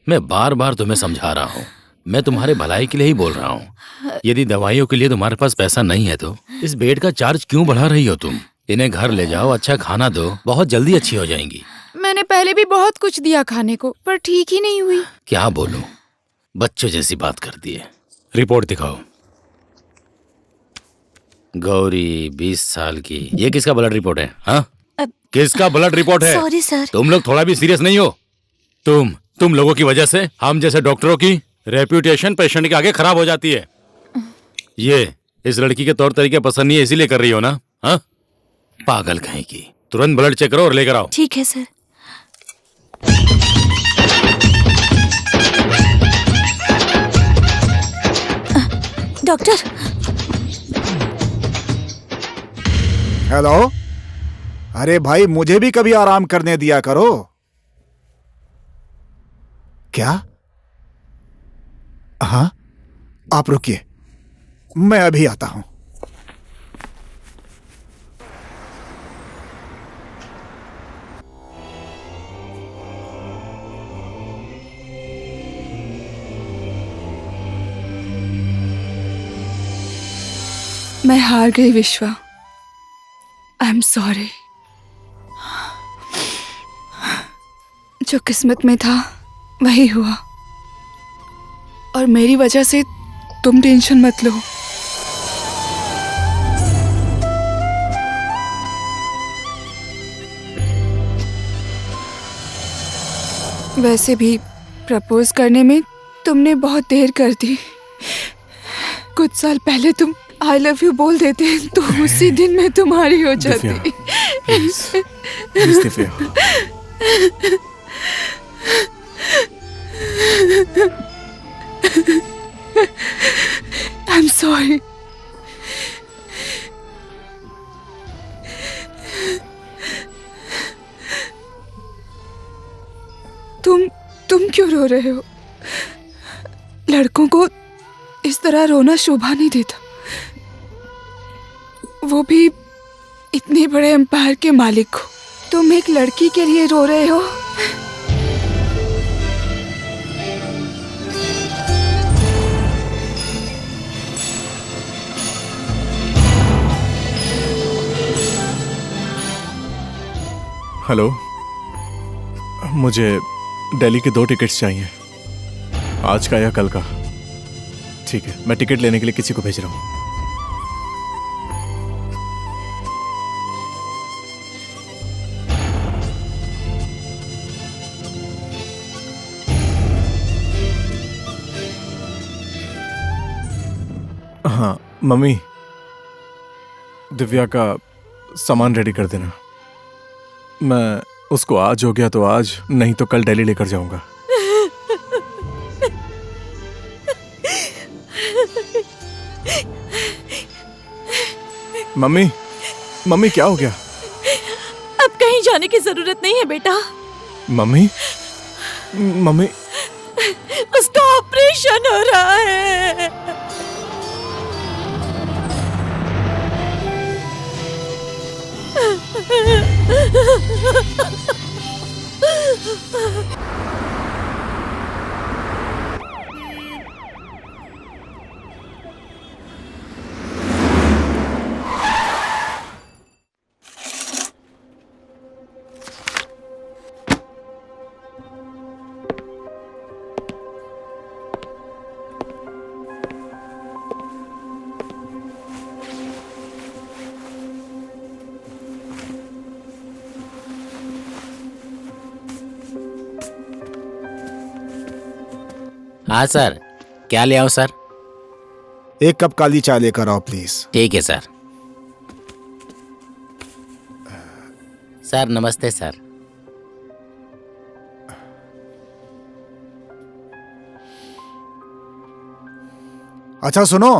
मैं बार बार तुम्हें समझा रहा हूँ, मैं तुम्हारे भलाई के लिए ही बोल रहा हूँ। यदि दवाइयों के लिए तुम्हारे पास पैसा नहीं है तो इस बेड का चार्ज क्यों बढ़ा रही हो तुम? इन्हें घर ले जाओ, अच्छा खाना दो, बहुत जल्दी अच्छी हो जाएंगी। मैंने पहले भी बहुत कुछ दिया खाने को, पर ठीक ही नहीं हुई। क्या बोलूं, बच्चों जैसी बात करती है। रिपोर्ट दिखाओ। गौरी 20 साल की। ये किसका ब्लड रिपोर्ट है? हाँ, किसका ब्लड रिपोर्ट है? Sorry sir. तुम लोग थोड़ा भी सीरियस नहीं हो? तुम लोगों की वजह से हम जैसे डॉक्टरों की रेप्यूटेशन पेशेंट के आगे खराब हो जाती है। ये इस लड़की के तौर तरीके पसंद नहीं है इसीलिए कर रही हो ना? हाँ, पागल कहीं की। तुरंत ब्लड चेक करो और लेकर आओ। ठीक है सर। डॉक्टर। हेलो, अरे भाई मुझे भी कभी आराम करने दिया करो। क्या? हाँ, आप रुकिए, मैं अभी आता हूं। मैं हार गई विश्वा। I am sorry. जो किस्मत में था वही हुआ, और मेरी वजह से तुम टेंशन मत लो। वैसे भी प्रपोज करने में तुमने बहुत देर कर दी। कुछ साल पहले तुम आई लव यू बोल देते तो उसी दिन मैं तुम्हारी हो जाती। Please Divya. I am sorry. तुम क्यों रो रहे हो? लड़कों को इस तरह रोना शोभा नहीं देता, वो भी इतने बड़े एम्पायर के मालिक हो। तुम एक लड़की के लिए रो रहे हो। हेलो, मुझे दिल्ली के 2 टिकट्स चाहिए, आज का या कल का। ठीक है, मैं टिकट लेने के लिए किसी को भेज रहा हूँ। हाँ मम्मी, दिव्या का सामान रेडी कर देना। मैं उसको आज हो गया तो आज, नहीं तो कल दिल्ली लेकर जाऊंगा। मम्मी क्या हो गया? अब कहीं जाने की जरूरत नहीं है बेटा। मम्मी उसका ऑपरेशन हो रहा है। हाँ सर, क्या ले आओ सर? 1 कप काली चाय लेकर आओ प्लीज। ठीक है सर। सर नमस्ते सर। अच्छा सुनो,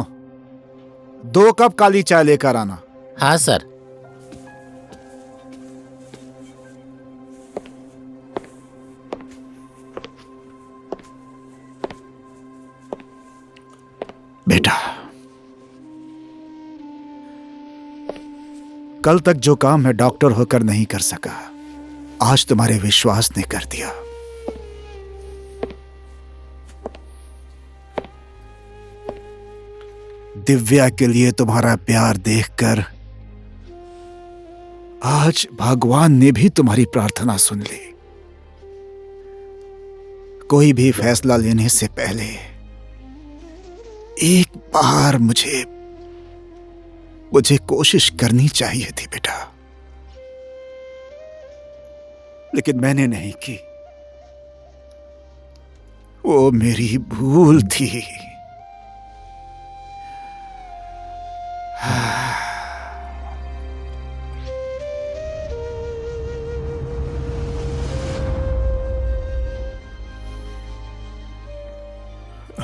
2 कप काली चाय लेकर आना। हाँ सर। बेटा, कल तक जो काम मैं डॉक्टर होकर नहीं कर सका, आज तुम्हारे विश्वास ने कर दिया। दिव्या के लिए तुम्हारा प्यार देखकर आज भगवान ने भी तुम्हारी प्रार्थना सुन ली। कोई भी फैसला लेने से पहले एक बार मुझे कोशिश करनी चाहिए थी बेटा, लेकिन मैंने नहीं की। वो मेरी भूल थी।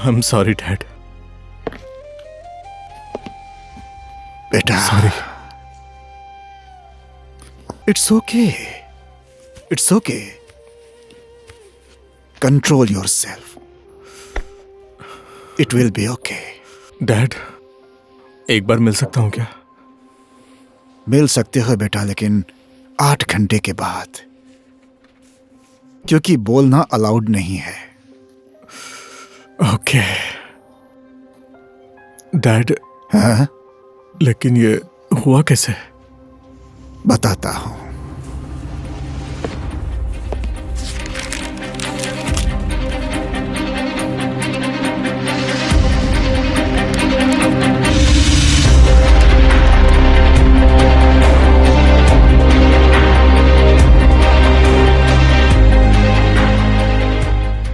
I'm sorry, Dad. बेटा, Sorry. It's okay. It's okay. Control yourself. It will be okay. Dad, एक बार मिल सकता हूँ क्या? मिल सकते हो बेटा, लेकिन 8 घंटे के बाद, क्योंकि बोलना अलाउड नहीं है। ओके। डैड, हाँ? लेकिन ये हुआ कैसे? बताता हूं।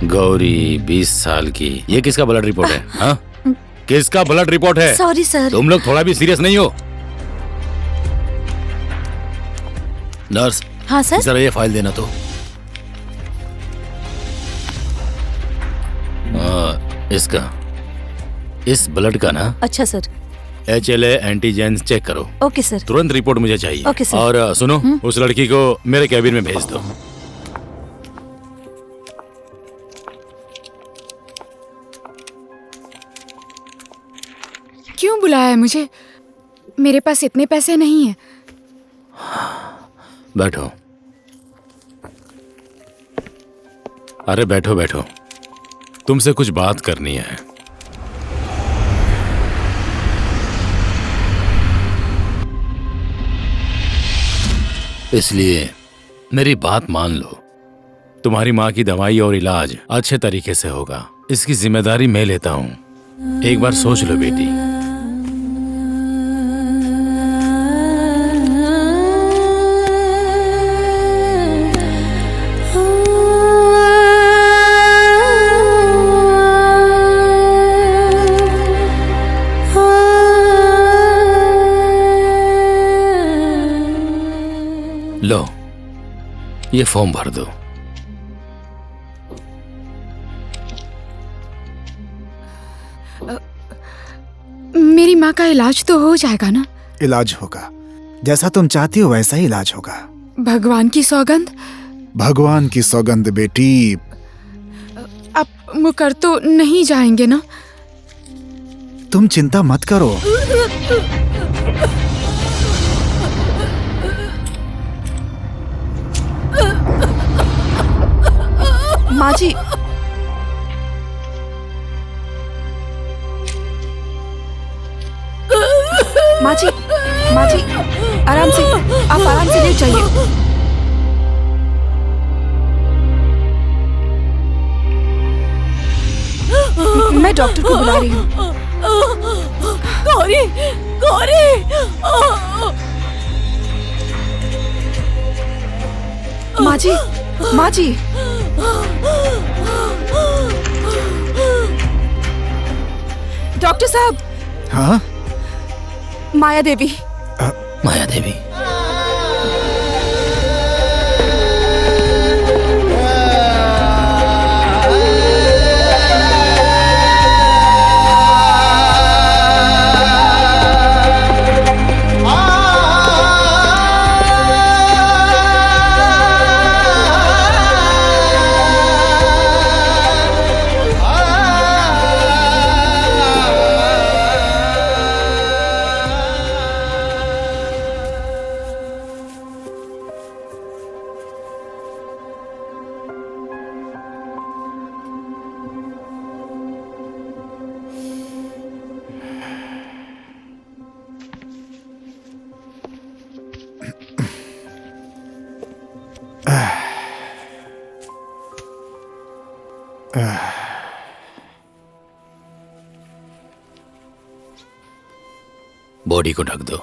गौरी 20 साल की, ये किसका ब्लड रिपोर्ट है? हाँ, किसका ब्लड रिपोर्ट है? Sorry sir. तुम लोग थोड़ा भी सीरियस नहीं हो? नर्स, हाँ सर। जरा ये फाइल देना तो। इसका, इस ब्लड का ना। अच्छा सर। HLA एंटीजेंस चेक करो। Okay sir. तुरंत रिपोर्ट मुझे चाहिए। Okay sir. और सुनो, उस लड़की को मेरे कैबिन में भेज दो। क्यों बुलाया है मुझे? मेरे पास इतने पैसे नहीं है। बैठो। अरे बैठो बैठो, तुमसे कुछ बात करनी है। इसलिए मेरी बात मान लो। तुम्हारी माँ की दवाई और इलाज अच्छे तरीके से होगा, इसकी जिम्मेदारी मैं लेता हूँ। एक बार सोच लो बेटी। लो, ये फॉर्म भर दो। मेरी माँ का इलाज तो हो जाएगा ना? इलाज होगा, जैसा तुम चाहती हो वैसा ही इलाज होगा। भगवान की सौगंध। भगवान की सौगंध बेटी। आप मुकर तो नहीं जाएंगे ना? तुम चिंता मत करो। माँ जी, माँ जी, माँ जी, आराम से, आप आराम से लेट जाइए। मैं डॉक्टर को बुला रही हूँ। गौरी, गौरी, माँ जी, माँ जी, डॉक्टर साहब, हाँ? माया देवी। माया देवी। बॉडी को ढक दो।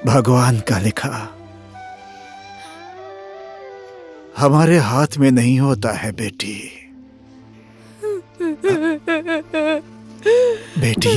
भगवान का लिखा हमारे हाथ में नहीं होता है बेटी। बेटी,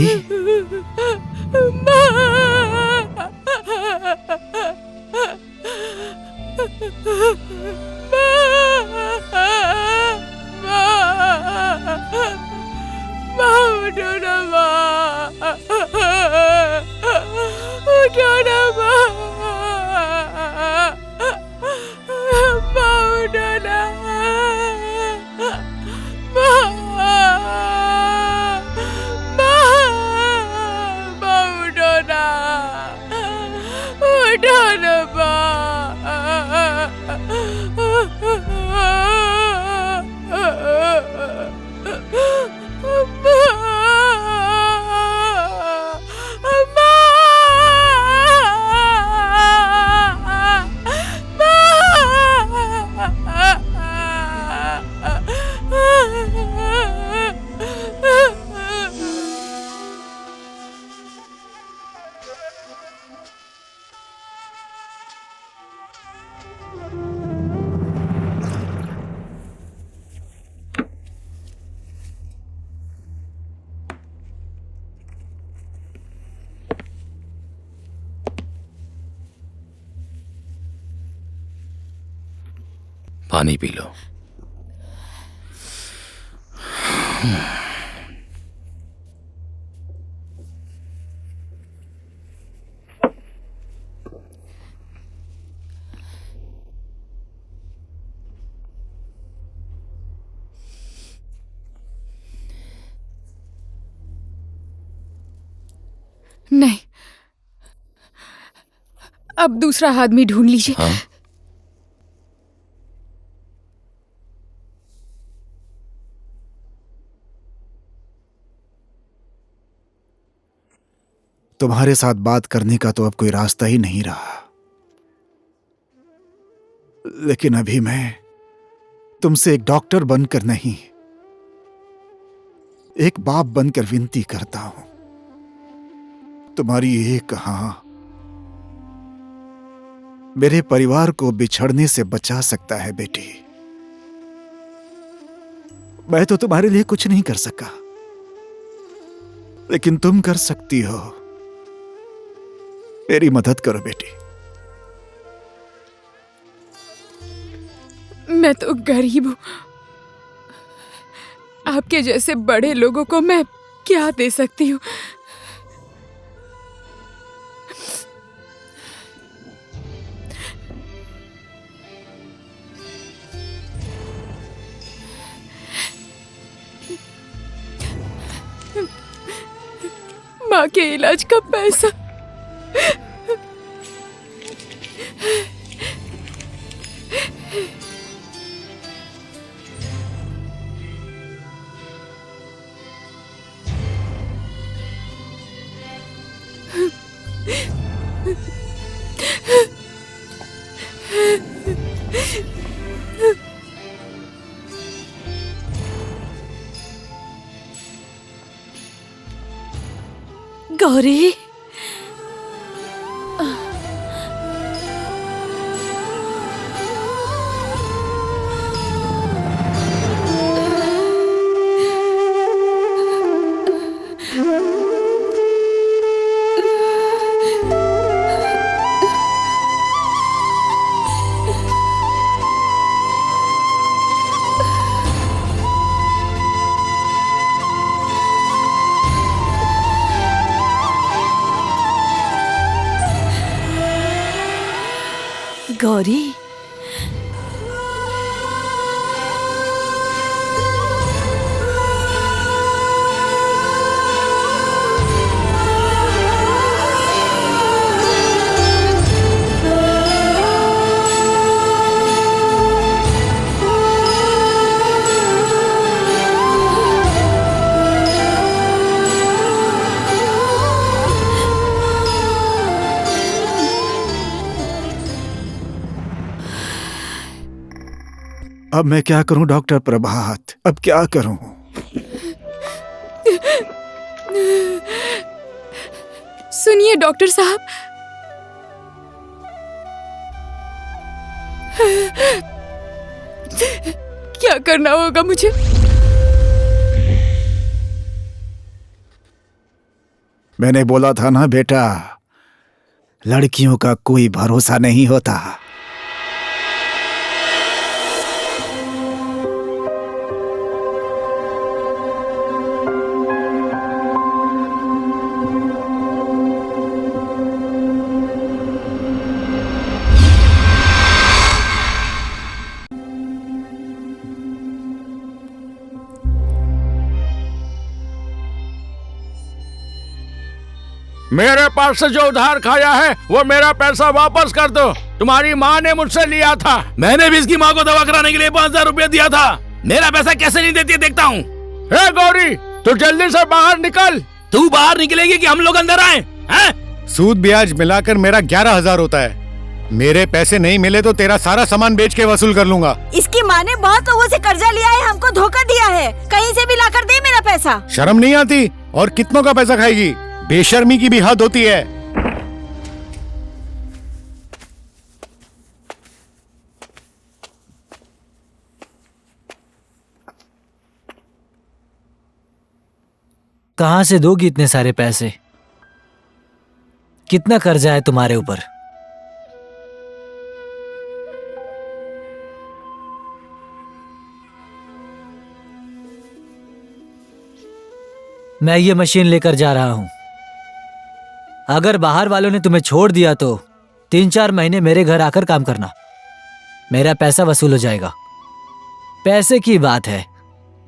पानी पी लो। नहीं, अब दूसरा आदमी ढूंढ लीजिए। हाँ? तुम्हारे साथ बात करने का तो अब कोई रास्ता ही नहीं रहा, लेकिन अभी मैं तुमसे एक डॉक्टर बनकर नहीं, एक बाप बनकर विनती करता हूं। तुम्हारी एक हाँ मेरे परिवार को बिछड़ने से बचा सकता है बेटी। मैं तो तुम्हारे लिए कुछ नहीं कर सका, लेकिन तुम कर सकती हो। मेरी मदद करो बेटी। मैं तो गरीब हूं, आपके जैसे बड़े लोगों को मैं क्या दे सकती हूँ। माँ के इलाज का पैसा। गौरी, गौरी, अब मैं क्या करूं डॉक्टर प्रभात, अब क्या करूं? सुनिए डॉक्टर साहब, क्या करना होगा मुझे? मैंने बोला था ना बेटा, लड़कियों का कोई भरोसा नहीं होता। मेरे पास से जो उधार खाया है वो मेरा पैसा वापस कर दो। तुम्हारी माँ ने मुझसे लिया था। मैंने भी इसकी माँ को दवा कराने के लिए 5,000 रुपया दिया था। मेरा पैसा कैसे नहीं देती है देखता हूँ। हे गौरी, तू जल्दी से बाहर निकल। तू बाहर निकलेगी कि हम लोग अंदर आए? हैं? सूद ब्याज मिलाकर मेरा 11,000 होता है। मेरे पैसे नहीं मिले तो तेरा सारा सामान बेच के वसूल कर लूंगा। इसकी माँ ने बहुत लोगों से कर्जा लिया है, हमको धोखा दिया है। कहीं से भी लाकर दे मेरा पैसा। शर्म नहीं आती? और कितनों का पैसा खाएगी? बेशर्मी की भी हद होती है। कहाँ से दोगी इतने सारे पैसे? कितना कर्जा है तुम्हारे ऊपर? मैं ये मशीन लेकर जा रहा हूं। अगर बाहर वालों ने तुम्हें छोड़ दिया तो 3-4 महीने मेरे घर आकर काम करना, मेरा पैसा वसूल हो जाएगा। पैसे की बात है,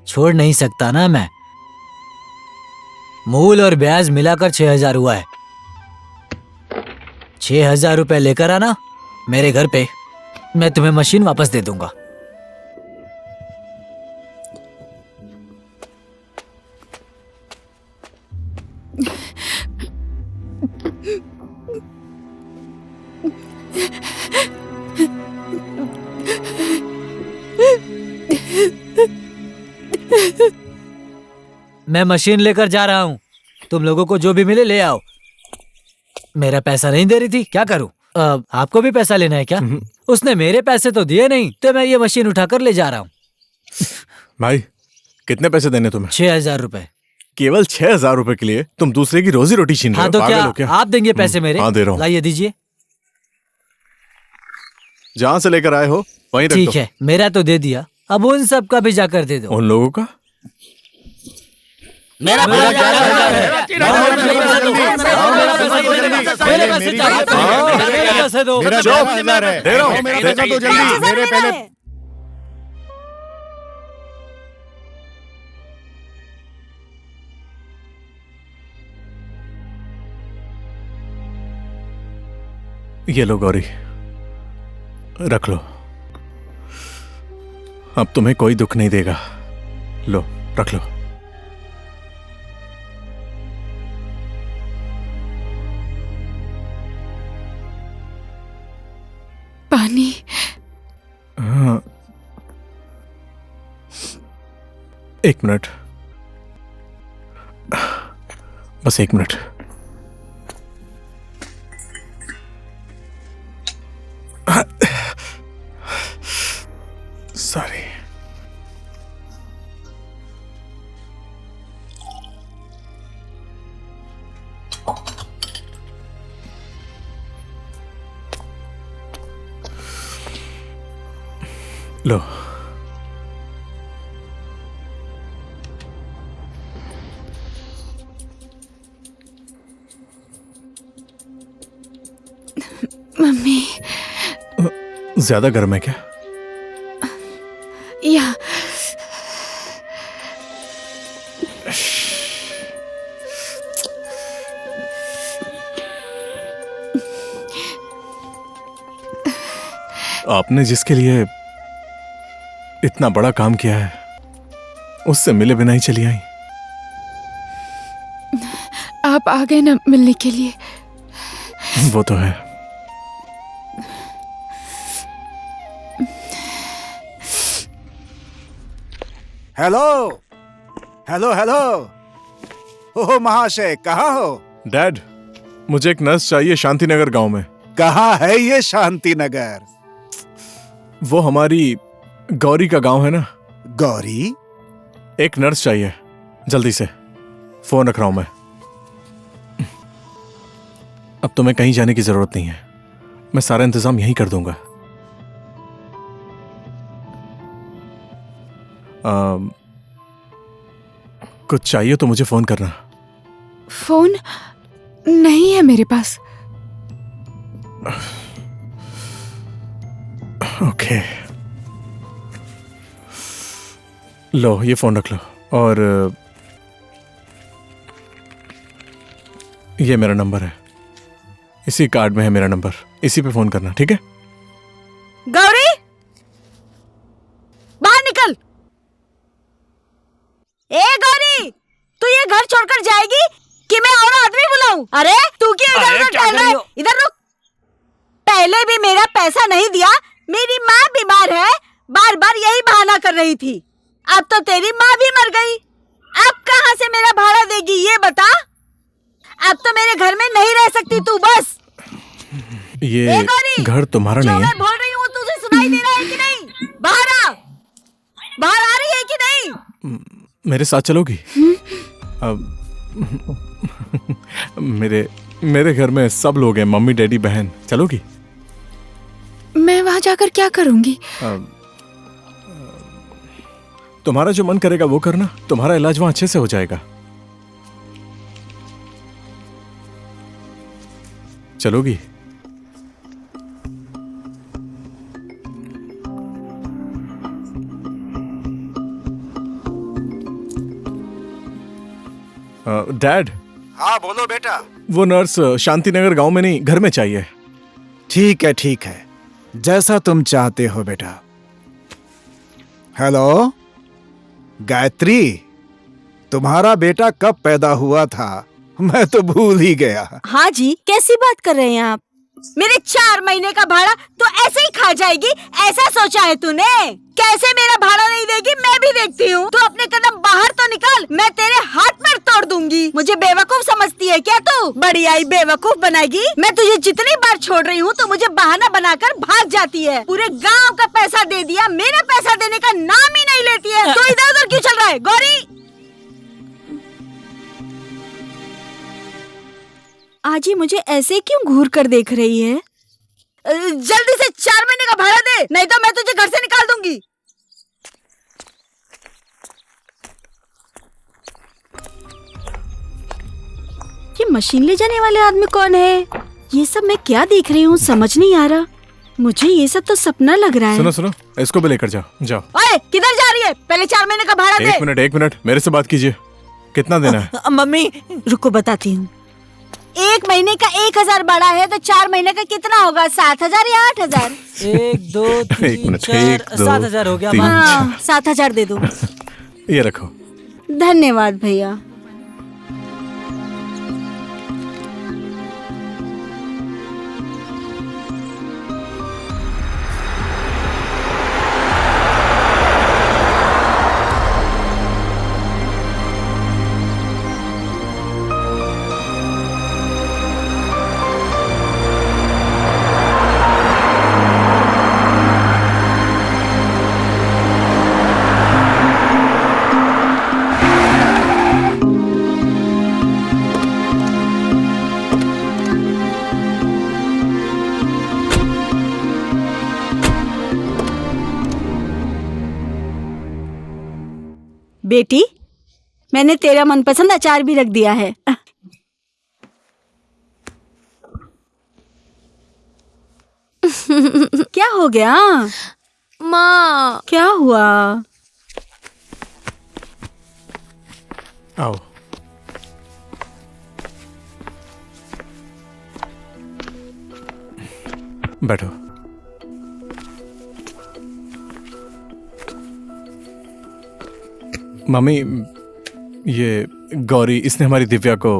छोड़ नहीं सकता ना मैं। मूल और ब्याज मिलाकर 6,000 हुआ है। 6,000 रुपए लेकर आना मेरे घर पे, मैं तुम्हें मशीन वापस दे दूंगा। मैं मशीन लेकर जा रहा हूँ, तुम लोगों को जो भी मिले ले आओ। मेरा पैसा नहीं दे रही थी, क्या करूँ? आपको भी पैसा लेना है क्या? उसने मेरे पैसे तो दिए नहीं, तो मैं ये मशीन उठाकर ले जा रहा हूँ। भाई, कितने पैसे देने तुम्हें? 6,000 रुपए। केवल 6,000 रुपए के लिए तुम दूसरे की रोजी रोटी छीन रहे हाँ हो? तो पागल हो क्या आप देंगे पैसे मेरे? हाँ, दे रहा हूँ। लाइए दीजिए। जहाँ से लेकर आए हो वहीं रख दो। ठीक है, मेरा तो दे दिया, अब उन सब का भी जाकर दे दो। उन लोगों का? मेरा मेरा पैसा पैसे दो। मेरा 10,000 है, दे रहा हूँ, मेरा पैसा दो जल्दी, 5,000 मेरे मेरा पहले। है। ये लो गौरी, रख लो। अब तुम्हें कोई दुख नहीं देगा। लो, रख लो। पानी। हाँ, 1 मिनट, बस 1 मिनट। सॉरी। लो, मम्मी। ज्यादा गर्म है क्या? या आपने जिसके लिए इतना बड़ा काम किया है, उससे मिले बिना ही चली आई। आप आ गए ना मिलने के लिए। वो तो है। Hello hello hello. ओह महाशय, कहाँ हो? डैड, मुझे एक नर्स चाहिए शांतिनगर गांव में। कहाँ है ये शांति नगर? वो हमारी गौरी का गांव है ना। गौरी? एक नर्स चाहिए, जल्दी से। फोन रख रहा हूं मैं। अब तुम्हें कहीं जाने की जरूरत नहीं है, मैं सारा इंतजाम यहीं कर दूंगा। कुछ चाहिए तो मुझे फोन करना। फोन नहीं है मेरे पास। ओके, लो ये फोन रख लो, और ये मेरा नंबर है, इसी कार्ड में है मेरा नंबर, इसी पे फोन करना, ठीक है? गौरी, बाहर निकल। ए गौरी, तू ये घर छोड़कर जाएगी कि मैं और आदमी बुलाऊं? अरे तू क्यों इधर उधर टहल रहा है? इधर रुक। पहले भी मेरा पैसा नहीं दिया, मेरी माँ बीमार है, बार बार यही बहाना कर रही थी। अब तो तेरी माँ भी मर गई, अब कहाँ से मेरा भाड़ा देगी ये बता? अब तो मेरे घर में नहीं रह सकती तू, बस। ये गौरी, घर तुम्हारा जो नहीं मैं है। बोल रही हूँ तुझे सुनाई दे रहा है कि नहीं? बाहर आ रही है कि नहीं? मेरे साथ चलोगी? अब मेरे घर में सब लोग हैं, मम्मी डैडी बहन, चलोगी? मैं वहां जाकर क्या करूंगी? तुम्हारा जो मन करेगा वो करना, तुम्हारा इलाज वहां अच्छे से हो जाएगा। चलोगी? डैड, हाँ बोलो बेटा। वो नर्स शांतिनगर गांव में नहीं, घर में चाहिए। ठीक है, जैसा तुम चाहते हो बेटा। हेलो गायत्री, तुम्हारा बेटा कब पैदा हुआ था? मैं तो भूल ही गया। हाँ जी, कैसी बात कर रहे हैं आप? मेरे 4 महीने का भाड़ा तो ऐसे ही खा जाएगी, ऐसा सोचा है तूने? कैसे मेरा भाड़ा नहीं देगी मैं भी देखती हूँ। तू अपने कदम बाहर तो निकाल, मैं तेरे हाथ पैर तोड़ दूंगी। मुझे बेवकूफ समझती है क्या तू? बड़ी आई बेवकूफ बनाएगी। मैं तुझे जितनी बार छोड़ रही हूँ तो मुझे बहाना बनाकर भाग जाती है। पूरे गाँव का पैसा दे दिया, मेरा पैसा देने का नाम ही नहीं लेती है। तो इधर उधर क्यों चल रहा है? गौरी, आजी मुझे ऐसे क्यों घूर कर देख रही है? जल्दी से 4 महीने का भाड़ा दे, नहीं तो मैं तुझे घर से निकाल दूंगी। मशीन ले जाने वाले आदमी कौन है? ये सब मैं क्या देख रही हूँ, समझ नहीं आ रहा। मुझे ये सब तो सपना लग रहा है। सुनो सुनो, इसको भी लेकर जाओ जाओ। ओए, किधर जा रही है? पहले 4 महीने का भाड़ा दे। एक मिनट, मेरे से बात कीजिए। कितना देना है? मम्मी रुको बताती हूँ। 1 महीने का 1000 भाड़ा है तो 4 महीने का कितना होगा? 7000 या 8000? 1 2 एक 3 मिनट, 4 1 2 7,000 हो गया। 3 हाँ, 7000 दे दो। ये रखो। धन्यवाद भैया। बेटी, मैंने तेरा मनपसंद अचार भी रख दिया है। क्या हो गया माँ? क्या हुआ? आओ। बैठो। मम्मी, ये गौरी, इसने हमारी दिव्या को।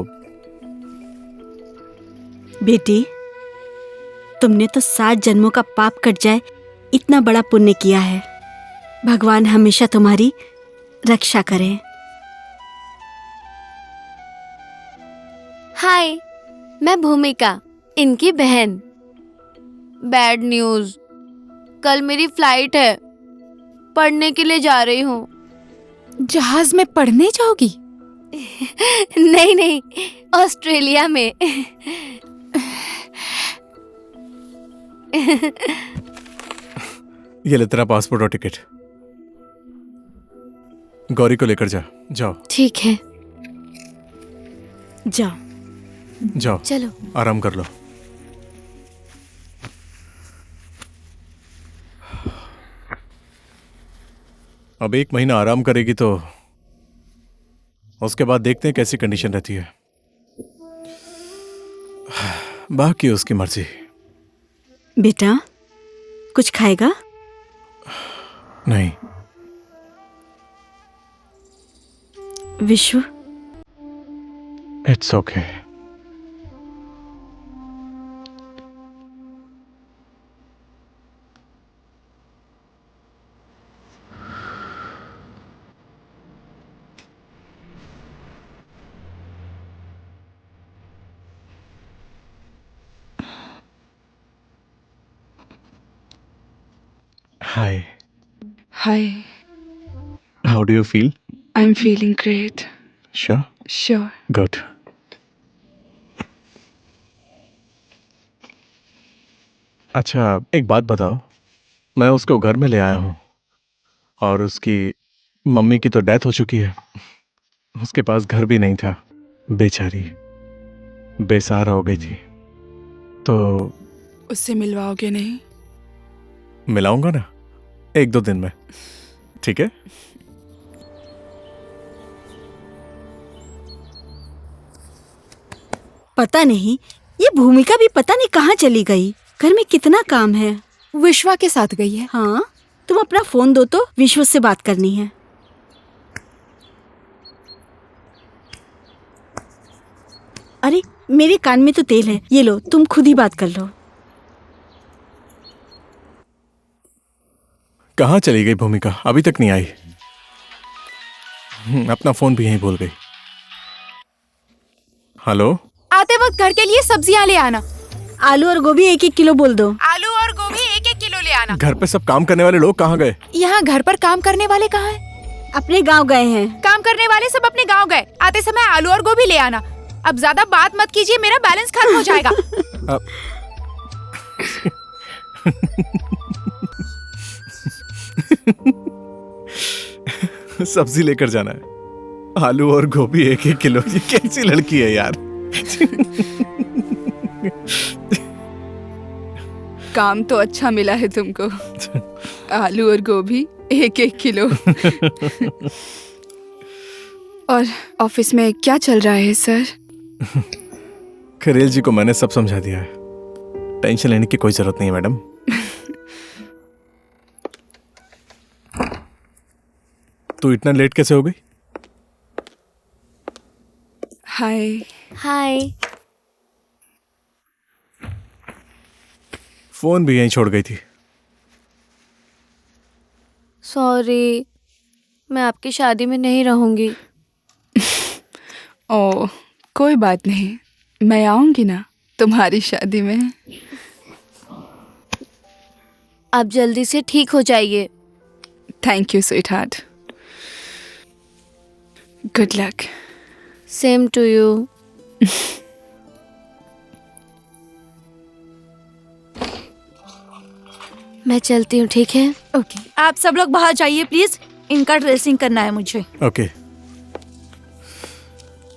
बेटी, तुमने तो 7 जन्मों का पाप कट जाए इतना बड़ा पुण्य किया है। भगवान हमेशा तुम्हारी रक्षा करे। हाय, मैं भूमिका, इनकी बहन। बैड न्यूज़, कल मेरी फ्लाइट है, पढ़ने के लिए जा रही हूँ। जहाज में पढ़ने जाओगी? नहीं नहीं, ऑस्ट्रेलिया में। ये ले तेरा पासपोर्ट और टिकट। गौरी को लेकर जाओ। ठीक है, जाओ, चलो। आराम कर लो। अब 1 महीना आराम करेगी तो उसके बाद देखते हैं कैसी कंडीशन रहती है। बाकी उसकी मर्जी। बेटा, कुछ खाएगा? नहीं। विश्व, it's okay. Hi. Hi, How do you feel? I'm feeling great. Sure? Sure. Good. अच्छा, एक बात बताओ। मैं उसको घर में ले आया हूँ और उसकी मम्मी की तो डेथ हो चुकी है। उसके पास घर भी नहीं था, बेचारी बेसहारा हो गई थी। तो उससे मिलवाओगे नहीं? मिलाऊंगा ना, 1-2 दिन में। ठीक है? पता नहीं ये भूमिका भी पता नहीं कहाँ चली गई। घर में कितना काम है। विश्वा के साथ गई है। हाँ, तुम अपना फोन दो तो विश्व से बात करनी है। अरे, मेरे कान में तो तेल है, ये लो, तुम खुद ही बात कर लो। कहाँ चली गई भूमिका? अभी तक नहीं आई। अपना फोन भी यहीं भूल गई। हेलो? आते वक्त घर के लिए सब्जियां ले आना। आलू और गोभी 1-1 किलो बोल दो। आलू और गोभी 1-1 किलो ले आना। घर पे सब काम करने वाले लोग कहाँ गए? यहाँ घर पर काम करने वाले कहाँ हैं? अपने गांव गए हैं। काम करने वाले सब अपने गांव गए। आते समय आलू और गोभी ले आना। अब ज्यादा बात मत कीजिए, मेरा बैलेंस खत्म हो जाएगा। सब्जी लेकर जाना है। आलू और गोभी 1-1 किलो। ये कैसी लड़की है यार? काम तो अच्छा मिला है तुमको। आलू और गोभी 1-1 किलो। और ऑफिस में क्या चल रहा है सर? खरेल जी को मैंने सब समझा दिया है, टेंशन लेने की कोई जरूरत नहीं है मैडम। तू इतना लेट कैसे हो गई? हाय। हाय। फोन भी यहीं छोड़ गई थी। सॉरी, मैं आपकी शादी में नहीं रहूंगी। ओह, कोई बात नहीं, मैं आऊंगी ना तुम्हारी शादी में। आप जल्दी से ठीक हो जाइए। Thank you sweetheart. Good luck. Same to you. मैं चलती हूँ, ठीक है? ओके, आप सब लोग बाहर जाइए प्लीज, इनका ड्रेसिंग करना है मुझे। ओके,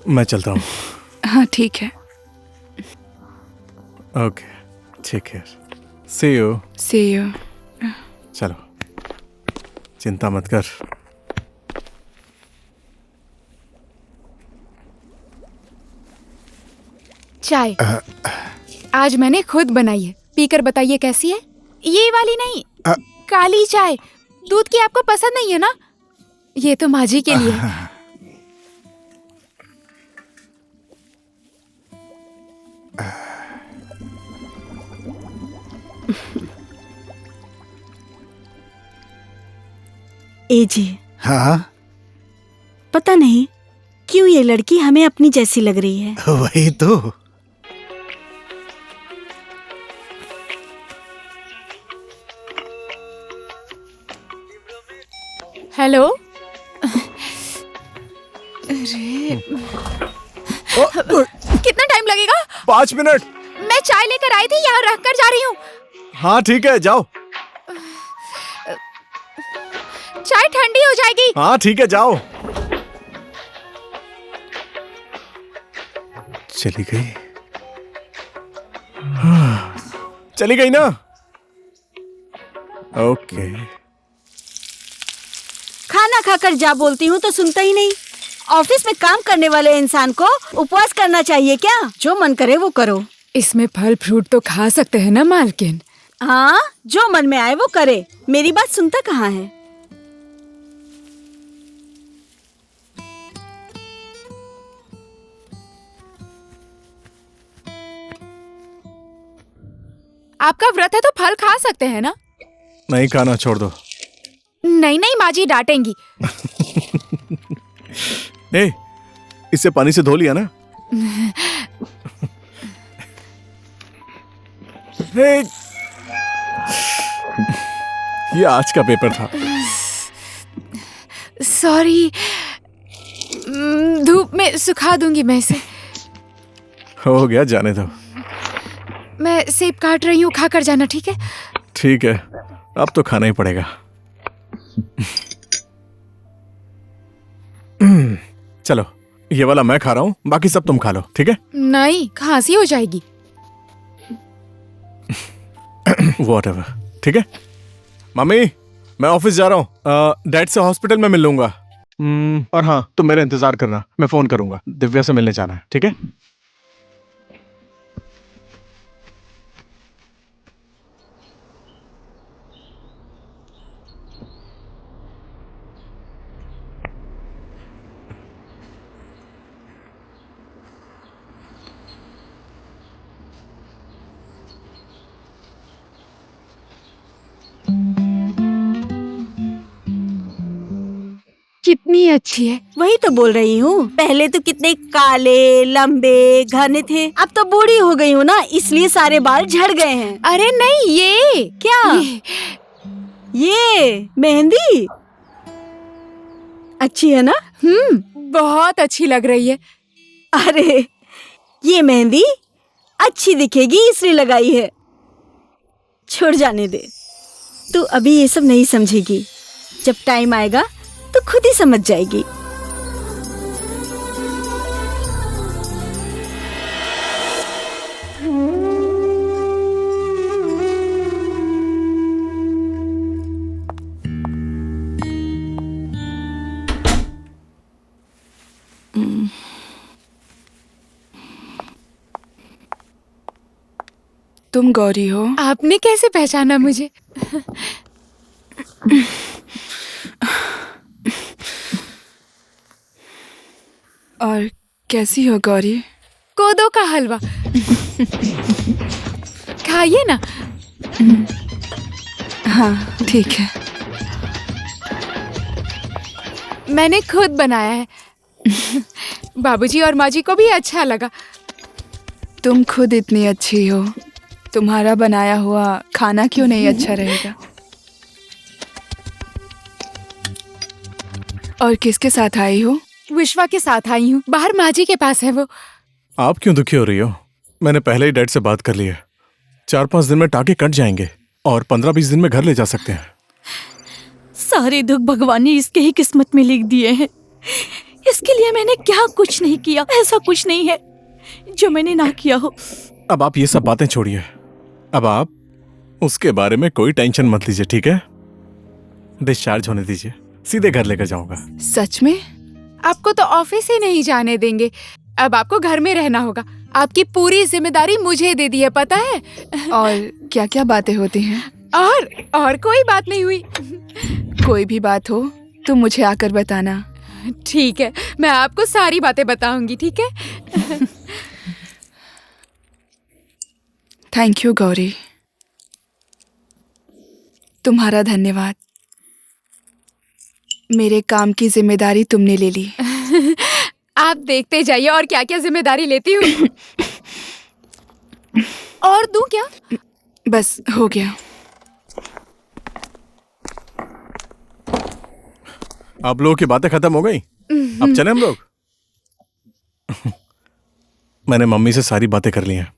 मैं चलता हूँ। हाँ ठीक है। ओके, ठीक है। See you. See you. चलो, चिंता मत कर। चाय आज मैंने खुद बनाई है, पीकर बताइए कैसी है। ये वाली नहीं, काली चाय। दूध की आपको पसंद नहीं है ना? ये तो माँ जी के लिए है। ए जी, हाँ, पता नहीं क्यों ये लड़की हमें अपनी जैसी लग रही है। वही तो। हेलो। कितना टाइम लगेगा? 5 मिनट। मैं चाय लेकर आई थी, यहाँ रख कर जा रही हूँ। हाँ ठीक है, जाओ। चाय ठंडी हो जाएगी। हाँ ठीक है, जाओ। चली गई। चली गई ना? ओके। खाना खाकर जा बोलती हूँ तो सुनता ही नहीं। ऑफिस में काम करने वाले इंसान को उपवास करना चाहिए क्या? जो मन करे वो करो। इसमें फल फ्रूट तो खा सकते हैं ना मालकिन? हाँ, जो मन में आए वो करे। मेरी बात सुनता कहाँ है? आपका व्रत है तो फल खा सकते हैं ना? नहीं खाना, छोड़ दो। नहीं नहीं, माँ जी डांटेंगी। ए, इससे पानी से धो लिया ना? ए, ये आज का पेपर था। सॉरी, धूप में सुखा दूंगी मैं इसे। हो गया, जाने दो। मैं सेब काट रही हूँ, खाकर जाना, ठीक है? ठीक है, अब तो खाना ही पड़ेगा। चलो, ये वाला मैं खा रहा हूँ, बाकी सब तुम खा लो, ठीक है? नहीं, खांसी हो जाएगी। Whatever, ठीक है? मम्मी, मैं ऑफिस जा रहा हूँ। डैड से हॉस्पिटल में मिल लूंगा। और हाँ, तुम मेरा इंतजार करना, मैं फोन करूंगा। दिव्या से मिलने जाना है, ठीक है? कितनी अच्छी है। वही तो बोल रही हूँ, पहले तो कितने काले लंबे घने थे, अब तो बूढ़ी हो गई हूँ ना, इसलिए सारे बाल झड़ गए हैं। अरे नहीं, ये क्या? ये मेहंदी अच्छी है ना? बहुत अच्छी लग रही है। अरे, ये मेहंदी अच्छी दिखेगी इसलिए लगाई है। छोड़ जाने दे, तू अभी ये सब नहीं समझेगी, जब टाइम आएगा तो खुद ही समझ जाएगी। तुम गौरी हो? आपने कैसे पहचाना मुझे? और कैसी हो गौरी? कोदो का हलवा खाइए ना। हाँ ठीक है। मैंने खुद बनाया है। बाबूजी और माँ जी को भी अच्छा लगा। तुम खुद इतनी अच्छी हो, तुम्हारा बनाया हुआ खाना क्यों नहीं अच्छा रहेगा? और किसके साथ आई हो? विश्वा के साथ आई हूँ, बाहर माँ जी के पास है वो। आप क्यों दुखी हो रही हो? मैंने पहले ही डैड से बात कर ली है। 4-5 दिन में टाके कट जाएंगे और 15-20 दिन में घर ले जा सकते हैं। सारे दुख भगवान ने इसके ही किस्मत में लिख दिए हैं। इसके लिए मैंने क्या कुछ नहीं किया। ऐसा कुछ नहीं है जो मैंने ना किया हो। अब आप ये सब बातें छोड़िए। अब आप उसके बारे में कोई टेंशन मत लीजिए, ठीक है? डिस्चार्ज होने दीजिए, सीधे घर लेकर जाऊंगा। सच में? आपको तो ऑफिस ही नहीं जाने देंगे। अब आपको घर में रहना होगा। आपकी पूरी जिम्मेदारी मुझे दे दी है, पता है? और क्या क्या बातें होती हैं? और कोई बात नहीं हुई। कोई भी बात हो तुम मुझे आकर बताना। ठीक है, मैं आपको सारी बातें बताऊंगी, ठीक है? थैंक यू गौरी, तुम्हारा धन्यवाद। मेरे काम की जिम्मेदारी तुमने ले ली। आप देखते जाइए और क्या क्या जिम्मेदारी लेती हूँ। और दूं क्या? बस हो गया। आप लोगों की बातें खत्म हो गई? अब चले हम लोग? मैंने मम्मी से सारी बातें कर ली हैं।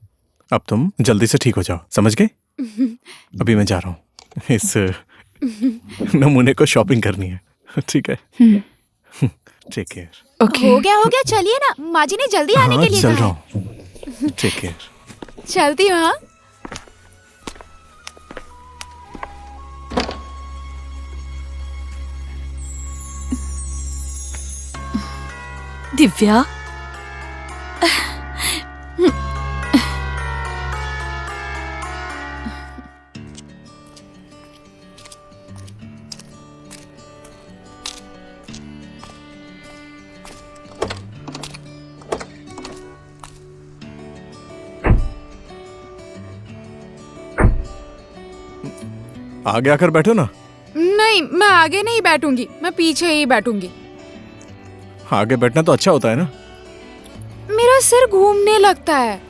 अब तुम जल्दी से ठीक हो जाओ, समझ गए? अभी मैं जा रहा हूँ, इस नमूने को शॉपिंग करनी है, ठीक है? Take care. ओके। हो गया, चलिए ना। माँ जी ने जल्दी आने के लिए चल कहा रहा है। हूँ, टेक केयर। चलती हूँ। हाँ, दिव्या, आगे आकर बैठो ना। नहीं, मैं आगे नहीं बैठूंगी, मैं पीछे ही बैठूंगी। आगे बैठना तो अच्छा होता है ना। मेरा सिर घूमने लगता है।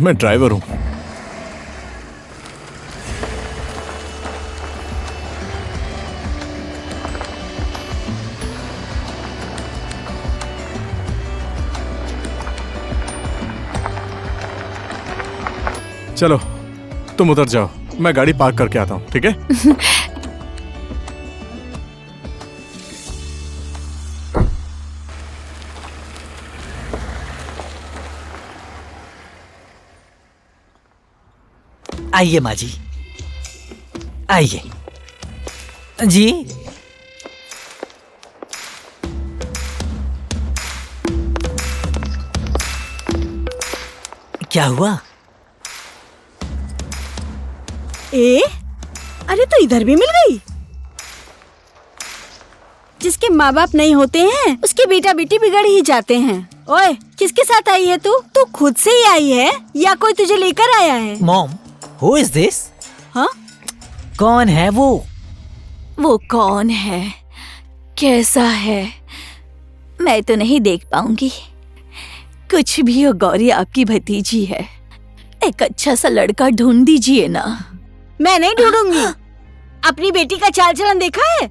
मैं ड्राइवर हूँ। चलो तुम उतर जाओ, मैं गाड़ी पार्क करके आता हूँ, ठीक है? आइए माँ जी, आइए जी। क्या हुआ? अरे तो इधर भी मिल गई। जिसके माँ बाप नहीं होते हैं उसके बेटा बेटी बिगड़ ही जाते हैं। ओए, किसके साथ आई है तू? तू खुद से ही आई है या कोई तुझे लेकर आया है? Mom, who is this? हाँ? कौन है वो? वो कौन है, कैसा है, मैं तो नहीं देख पाऊंगी। कुछ भी हो गौरी, आपकी भतीजी है। एक अच्छा सा लड़का ढूंढ दीजिए ना। मैं नहीं ढूंढूंगी। अपनी बेटी का चाल चलन देखा है?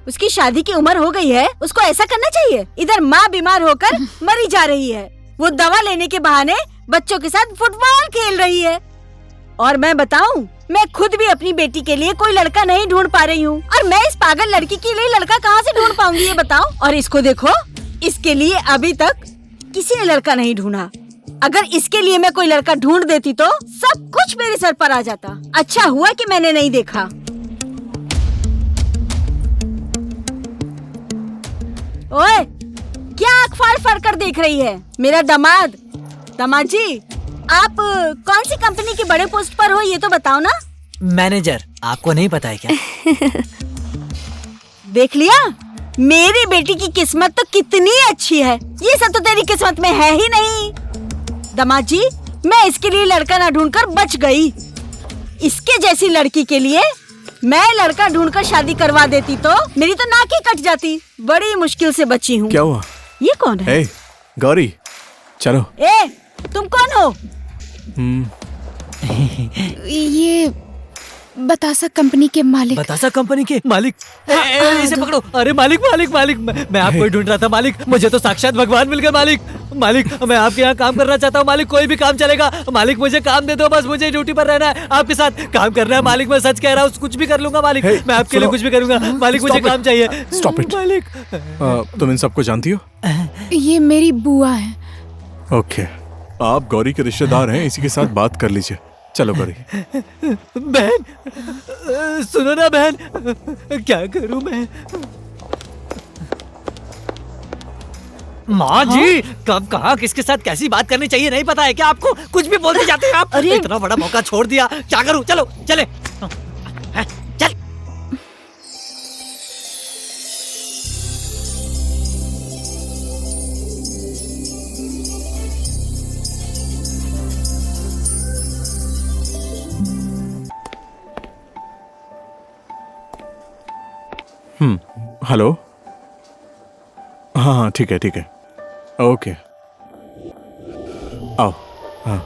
उसकी शादी की उम्र हो गई है, उसको ऐसा करना चाहिए। इधर माँ बीमार होकर मरी जा रही है, वो दवा लेने के बहाने बच्चों के साथ फुटबॉल खेल रही है। और मैं बताऊं, मैं खुद भी अपनी बेटी के लिए कोई लड़का नहीं ढूंढ पा रही हूँ। और मैं इस पागल लड़की के लिए लड़का कहाँ से ढूंढ पाऊंगी ये बताओ। और इसको देखो, इसके लिए अभी तक किसी ने लड़का नहीं ढूंढा। अगर इसके लिए मैं कोई लड़का ढूंढ देती तो सब कुछ मेरे सर पर आ जाता। अच्छा हुआ कि मैंने नहीं देखा। ओए, क्या आँख फाड़ फाड़ कर देख रही है? मेरा दामाद जी, आप कौन सी कंपनी के बड़े पोस्ट पर हो, ये तो बताओ ना। मैनेजर, आपको नहीं पता है क्या? देख लिया, मेरी बेटी की किस्मत तो कितनी अच्छी है। ये सब तो तेरी किस्मत में है ही नहीं। दामाद जी, मैं इसके लिए लड़का ना ढूंढकर बच गई। इसके जैसी लड़की के लिए मैं लड़का ढूंढकर शादी करवा देती तो मेरी तो नाक ही कट जाती। बड़ी मुश्किल से बची हूँ। क्या हुआ? ये कौन है? गौरी, चलो। तुम कौन हो? ये बतासा कंपनी के मालिक। बतासा कंपनी के मालिक? इसे पकड़ो। अरे मालिक मालिक मालिक, मैं आपको ही ढूंढ रहा था मालिक। मुझे तो साक्षात भगवान मिल गए मालिक। मालिक, मैं आपके यहाँ काम करना चाहता हूँ मालिक। कोई भी काम चलेगा मालिक, मुझे काम दे दो बस। मुझे ड्यूटी पर रहना है, आपके साथ काम करना है मालिक। मैं सच कह रहा हूँ, कुछ भी कर लूंगा मालिक। मैं आपके लिए कुछ भी करूंगा मालिक। मुझे काम चाहिए। स्टॉप इट मालिक। तुम इन सबको जानती हो? ये मेरी बुआ है। ओके, आप गौरी के रिश्तेदार हैं, इसी के साथ बात कर लीजिए। चलो गौरी। बहन, सुनो ना बहन, क्या करूं मैं? माँ जी, कब कहाँ किसके साथ कैसी बात करनी चाहिए नहीं पता है क्या आपको? कुछ भी बोलते जाते हैं आप। इतना बड़ा मौका छोड़ दिया, क्या करूं? चलो चले, चल। हेलो। हाँ, ठीक है, ओके, आओ। हाँ,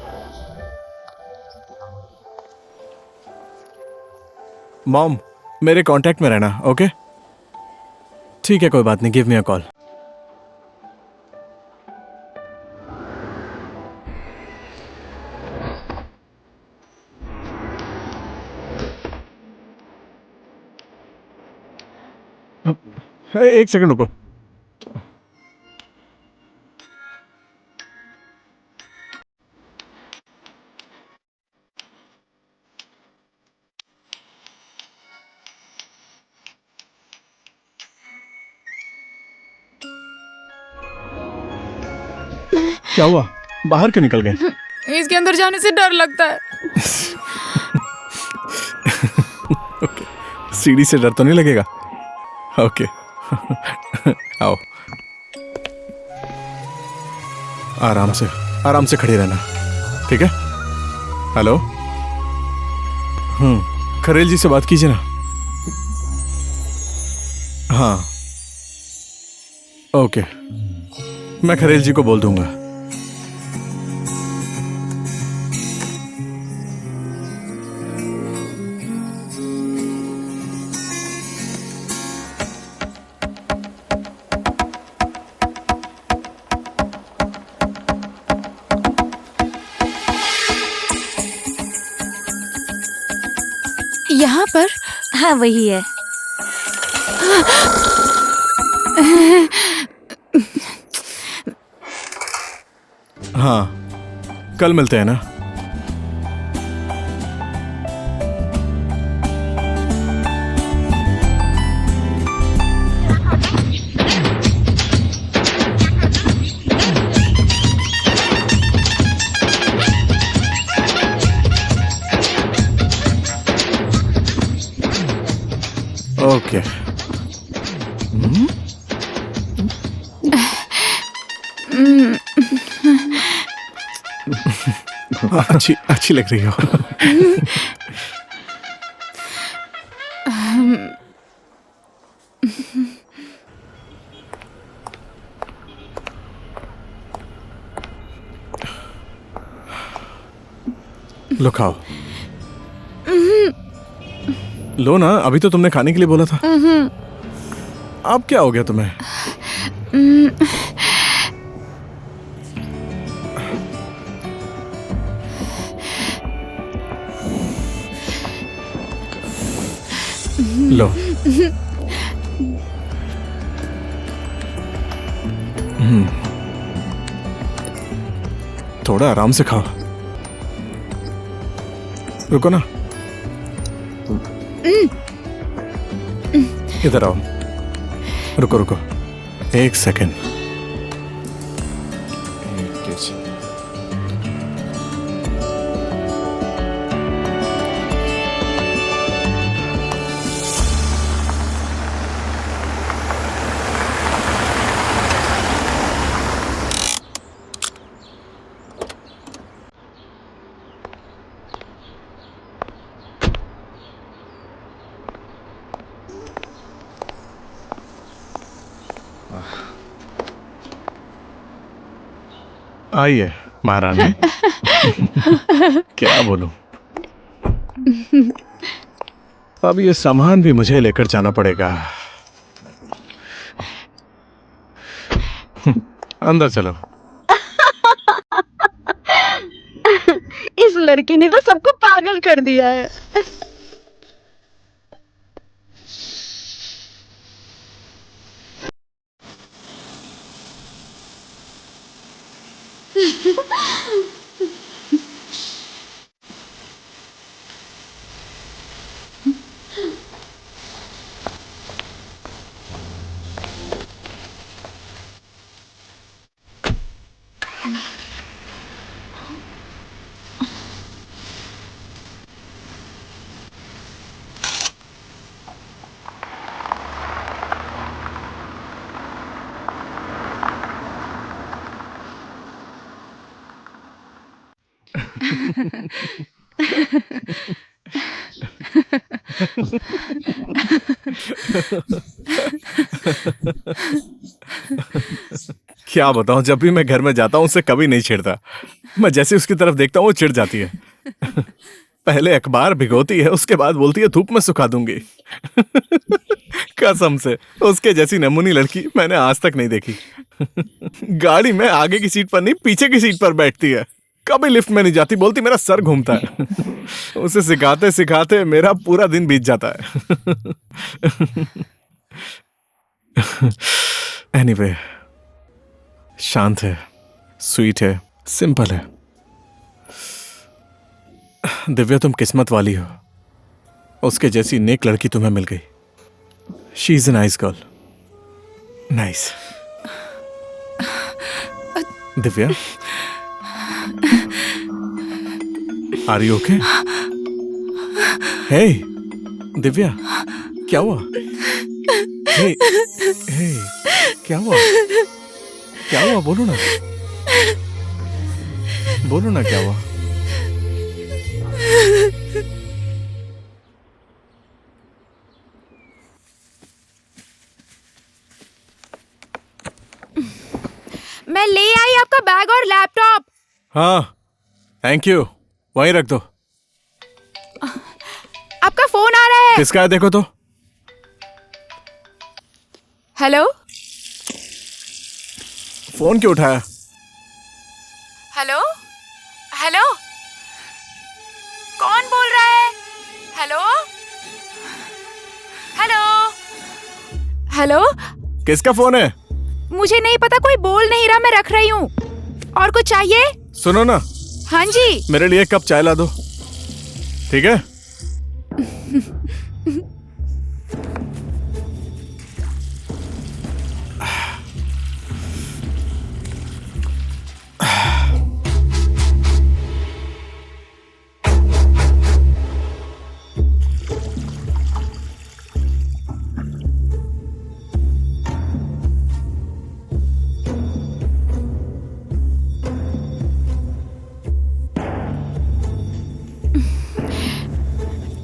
मॉम, मेरे कांटेक्ट में रहना। ओके, ठीक है, कोई बात नहीं। Give me a call. एक सेकंड रुको। क्या हुआ? बाहर क्यों निकल गए? इसके अंदर जाने से डर लगता है। ओके, सीढ़ी से डर तो नहीं लगेगा? ओके, आओ। आराम से खड़ी रहना, ठीक है? हेलो। खरेल जी से बात कीजिए ना। हाँ, ओके, मैं खरेल जी को बोल दूंगा। यहाँ पर? हाँ, वही है। हाँ, कल मिलते हैं ना? ओके। अच्छी लग रही हो। लो खाओ। लो ना, अभी तो तुमने खाने के लिए बोला था। अब क्या हो गया तुम्हें? लो। थोड़ा आराम से खाओ। रुको ना, इधर आओ। रुको रुको, एक सेकेंड। आइए महारानी। क्या बोलूं, अब ये सामान भी मुझे लेकर जाना पड़ेगा। अंदर चलो। इस लड़के ने तो सबको पागल कर दिया है। क्या बताऊं, जब भी मैं घर में जाता हूं उससे कभी नहीं छेड़ता। मैं जैसे उसकी तरफ देखता हूं वो चिढ़ जाती है। पहले अखबार भिगोती है, उसके बाद बोलती है धूप में सुखा दूंगी। कसम से उसके जैसी नमूनी लड़की मैंने आज तक नहीं देखी। गाड़ी में आगे की सीट पर नहीं पीछे की सीट पर बैठती है, कभी लिफ्ट में नहीं जाती, बोलती मेरा सर घूमता है। उसे सिखाते सिखाते मेरा पूरा दिन बीत जाता है। एनीवे, शांत है, स्वीट है, सिंपल है। दिव्या तुम किस्मत वाली हो, उसके जैसी नेक लड़की तुम्हें मिल गई। She is a nice girl. Nice. Divya, are you okay? Hey Divya, क्या हुआ? हे हे, क्या हुआ? क्या हुआ? बोलो ना, बोलो ना, क्या हुआ? मैं ले आई आपका बैग और लैपटॉप। हाँ, थैंक यू। वहीं रख दो। आपका फोन आ रहा है। किसका है देखो तो। हेलो, फोन क्यों उठाया? हेलो, हेलो, कौन बोल रहा है? Hello, hello, hello. किसका फोन है? मुझे नहीं पता, कोई बोल नहीं रहा, मैं रख रही हूँ। और कुछ चाहिए? सुनो ना, हाँ जी। मेरे लिए एक कप चाय ला दो, ठीक है?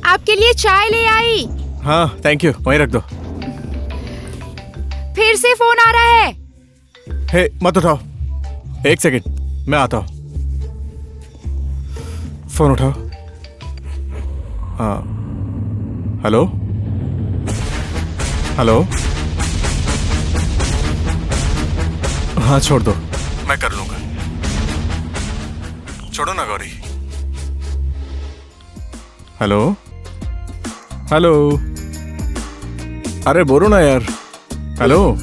आपके लिए चाय ले आई। हाँ, थैंक यू। वहीं रख दो। फिर से फोन आ रहा है। हे, मत उठाओ, एक सेकंड, मैं आता हूँ। फोन उठाओ। हाँ, हेलो, हेलो। हाँ, छोड़ दो, मैं कर लूंगा। छोड़ो ना गौरी। हेलो, हेलो, अरे बोलो ना यार। हेलो।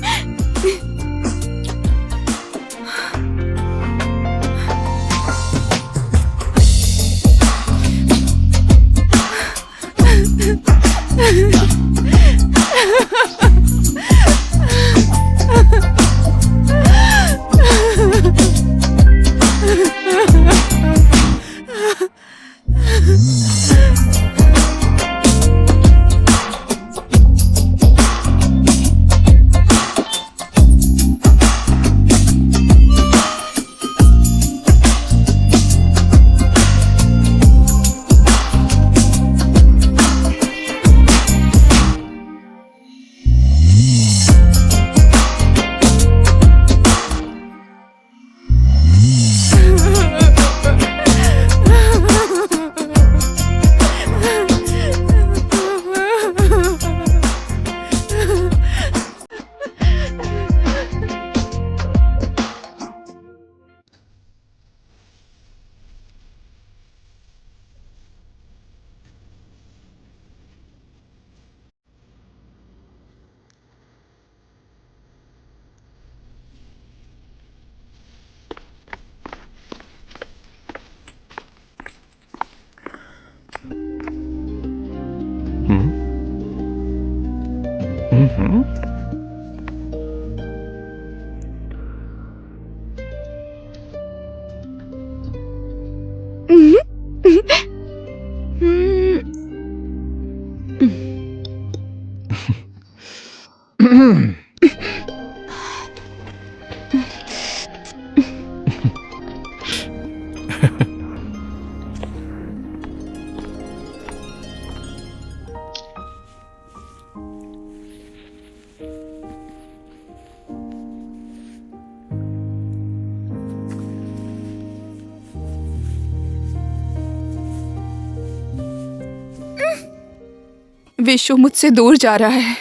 विशु मुझसे दूर जा रहा है,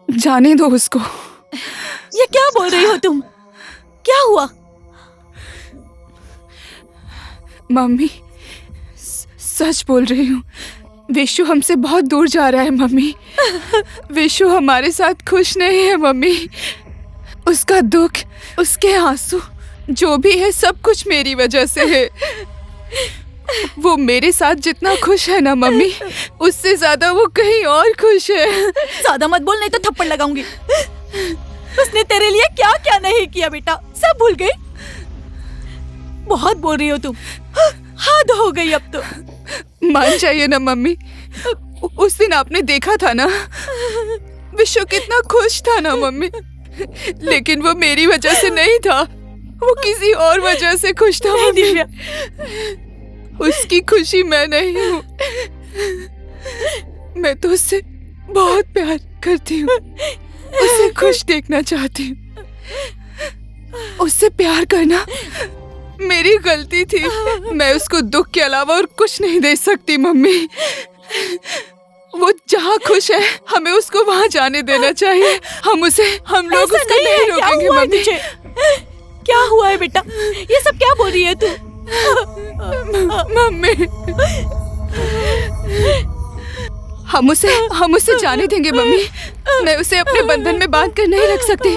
जाने दो उसको। ये क्या बोल रही हो तुम? क्या हुआ? मम्मी, सच बोल रही हूँ, विशु हमसे बहुत दूर जा रहा है मम्मी। विशु हमारे साथ खुश नहीं है मम्मी। उसका दुख, उसके आंसू, जो भी है सब कुछ मेरी वजह से है। वो मेरे साथ जितना खुश है ना मम्मी, उससे ज्यादा वो कहीं और खुश है। ज्यादा मत बोल, नहीं तो थप्पड़ लगाऊंगी। उसने तेरे लिए क्या क्या नहीं किया बेटा, सब भूल गई? बहुत बोल रही हो तुम, हद हो गई अब तो। मान जाइए ना मम्मी, उस दिन आपने देखा था ना, विशु कितना खुश था ना मम्मी। लेकिन वो मेरी वजह से नहीं था, वो किसी और वजह से खुश था मम्मी। उसकी खुशी मैं नहीं हूँ। मैं तो उससे बहुत प्यार करती हूँ, उसे खुश देखना चाहती हूँ। उससे प्यार करना मेरी गलती थी। मैं उसको दुख के अलावा और कुछ नहीं दे सकती मम्मी। वो जहाँ खुश है, हमें उसको वहाँ जाने देना चाहिए। हम लोग उसको नहीं रोकेंगे मम्मी। क्या हुआ है बेटा? ये सब क्या बोल रही है तू? मम्मी, हम उसे जाने देंगे मम्मी। मैं उसे अपने बंधन में बांध कर नहीं रख सकती।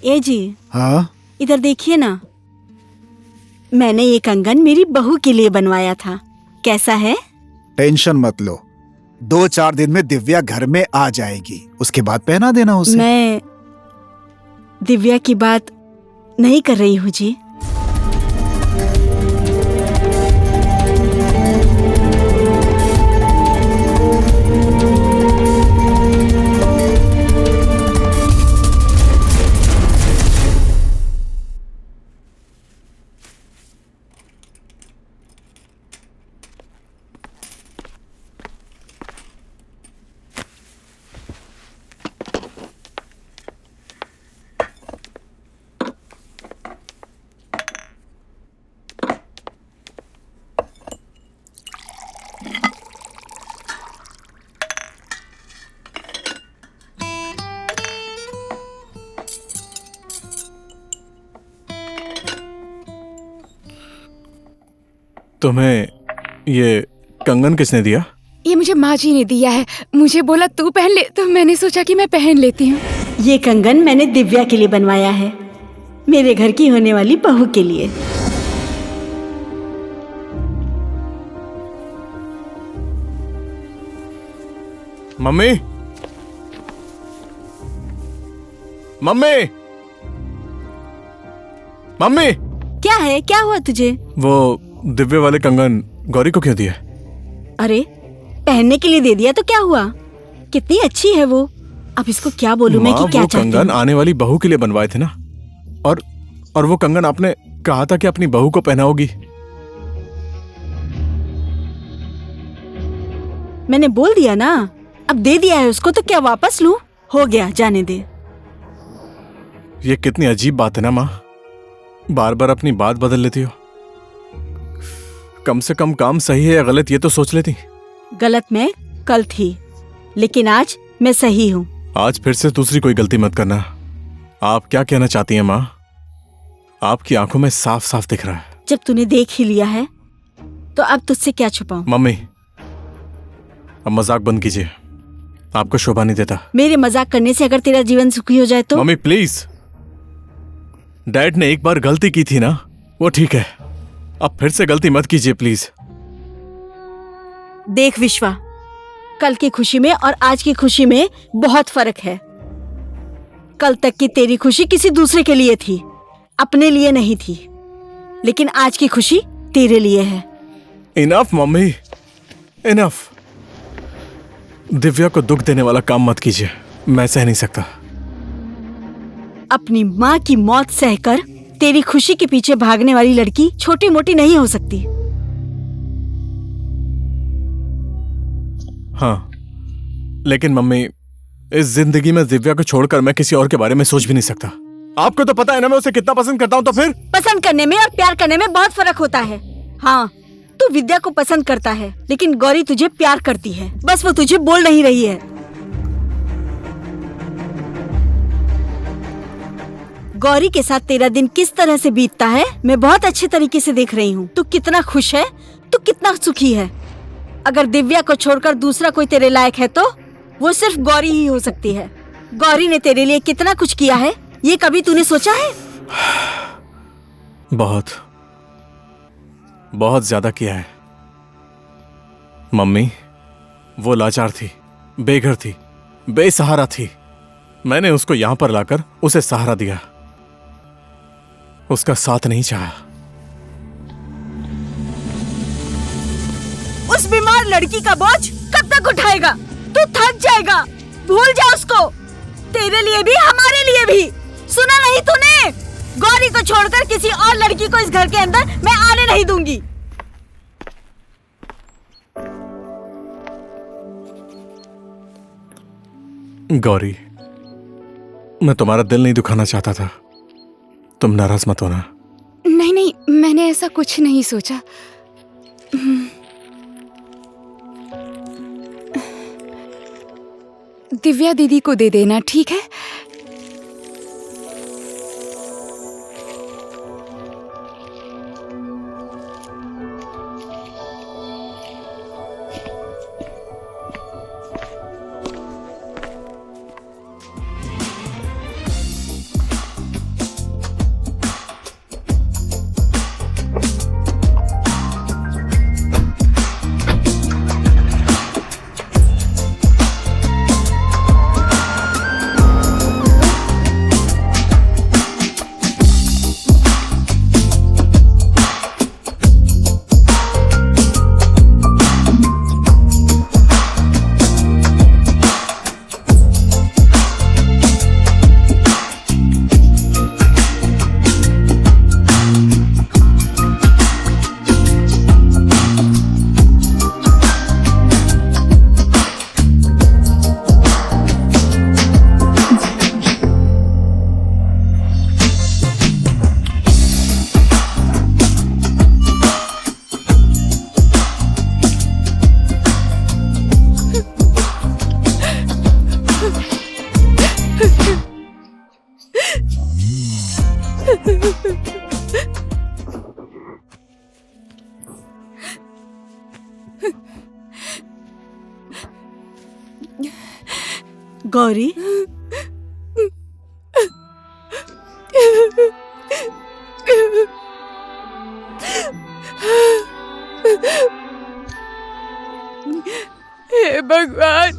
ए जी, हाँ, इधर देखिए ना, मैंने ये कंगन मेरी बहू के लिए बनवाया था। कैसा है? टेंशन मत लो, 2-4 दिन में दिव्या घर में आ जाएगी, उसके बाद पहना देना उसे। मैं दिव्या की बात नहीं कर रही हूँ जी। तुम्हें ये कंगन किसने दिया? ये मुझे माँ जी ने दिया है। मुझे बोला तू पहन ले, तो मैंने सोचा कि मैं पहन लेती हूँ। ये कंगन मैंने दिव्या के लिए बनवाया है, मेरे घर की होने वाली बहू के लिए। Mummy, mummy, mummy! क्या है? क्या हुआ तुझे? वो दिव्य वाले कंगन गौरी को क्यों दिया? अरे, पहनने के लिए दे दिया तो क्या हुआ? कितनी अच्छी है वो। अब इसको क्या बोलूं मैं कि क्या वो चाहती कंगन हूँ? आने वाली बहू के लिए बनवाए थे ना, और वो कंगन आपने कहा था कि अपनी बहू को पहनाओगी। मैंने बोल दिया ना, अब दे दिया है उसको तो क्या वापस लूं? हो गया, जाने दे। ये कितनी अजीब बात है ना माँ, बार बार अपनी बात बदल लेती हो। कम से कम काम सही है या गलत ये तो सोच लेती। गलत मैं कल थी, लेकिन आज मैं सही हूँ। आज फिर से दूसरी कोई गलती मत करना। आप क्या कहना चाहती हैं माँ? आपकी आंखों में साफ साफ दिख रहा है। जब तूने देख ही लिया है तो अब तुझसे क्या छुपाऊं? मम्मी, अब मजाक बंद कीजिए, आपको शोभा नहीं देता। मेरे मजाक करने से अगर तेरा जीवन सुखी हो जाए तो? मम्मी प्लीज, डैड ने एक बार गलती की थी ना, वो ठीक है, अब फिर से गलती मत कीजिए प्लीज। देख विश्वा, कल की खुशी में और आज की खुशी में बहुत फर्क है। कल तक की तेरी खुशी किसी दूसरे के लिए थी, अपने लिए नहीं थी, लेकिन आज की खुशी तेरे लिए है। Enough mummy, enough. दिव्या को दुख देने वाला काम मत कीजिए, मैं सह नहीं सकता। अपनी माँ की मौत सहकर तेरी खुशी के पीछे भागने वाली लड़की छोटी मोटी नहीं हो सकती। हाँ, लेकिन मम्मी, इस जिंदगी में दिव्या को छोड़कर मैं किसी और के बारे में सोच भी नहीं सकता। आपको तो पता है ना मैं उसे कितना पसंद करता हूँ, तो फिर पसंद करने में और प्यार करने में बहुत फर्क होता है। हाँ, तू विद्या को पसंद करता है, लेकिन गौरी तुझे प्यार करती है, बस वो तुझे बोल नहीं रही है। गौरी के साथ तेरा दिन किस तरह से बीतता है मैं बहुत अच्छे तरीके से देख रही हूँ। तू कितना खुश है, तू कितना सुखी है। अगर दिव्या को छोड़कर दूसरा कोई तेरे लायक है तो वो सिर्फ गौरी ही हो सकती है। गौरी ने तेरे लिए कितना कुछ किया है, ये कभी तूने सोचा है? बहुत बहुत ज्यादा किया है मम्मी। वो लाचार थी, बेघर थी, बेसहारा थी। मैंने उसको यहां पर लाकर उसे सहारा दिया, उसका साथ नहीं चाहा। उस बीमार लड़की का बोझ कब तक उठाएगा? तू थक जाएगा, भूल जा उसको। तेरे लिए भी हमारे लिए भी। सुना नहीं तूने? गौरी को छोड़कर किसी और लड़की को इस घर के अंदर मैं आने नहीं दूंगी। गौरी, मैं तुम्हारा दिल नहीं दुखाना चाहता था, तुम नाराज मत होना। नहीं नहीं, मैंने ऐसा कुछ नहीं सोचा। दिव्या दीदी को दे देना, ठीक है? गौरी, हे भगवान,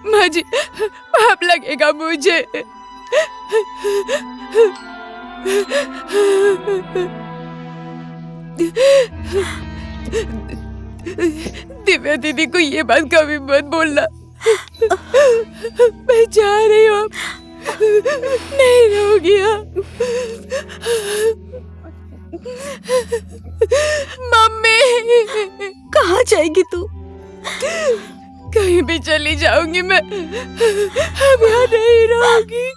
माजी पाप लगेगा मुझे। दिव्या दीदी को ये बात कभी मत बोलना। मैं जा रही हूँ, नहीं रहूंगी। मम्मी, कहाँ जाएगी तू? कहीं भी चली जाऊंगी मैं, अब यहाँ नहीं रहूंगी।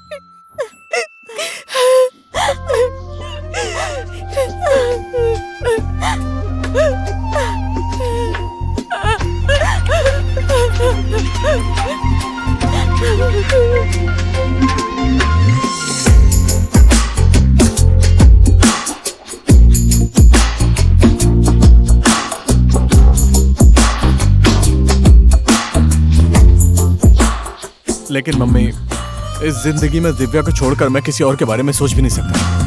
लेकिन मम्मी, इस जिंदगी में दिव्या को छोड़कर मैं किसी और के बारे में सोच भी नहीं सकता।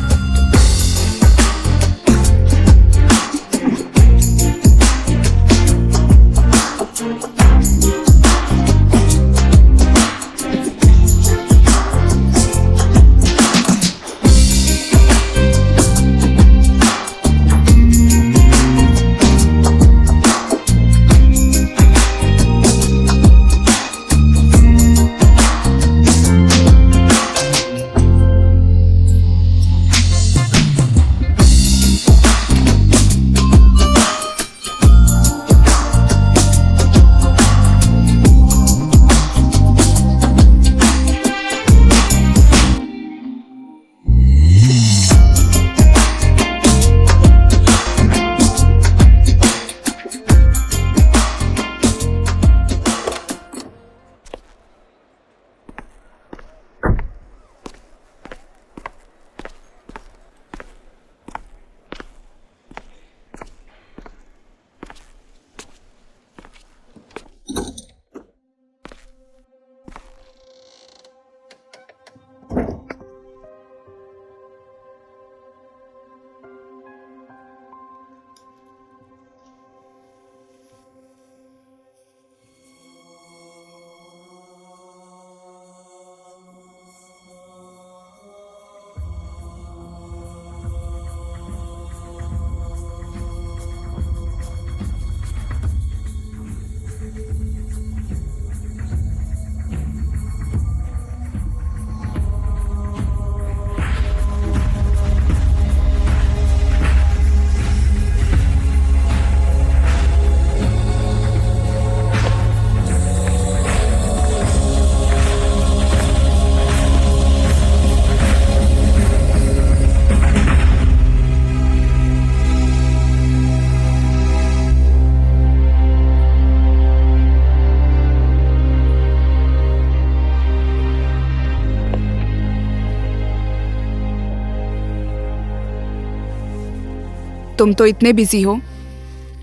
तुम तो इतने बिजी हो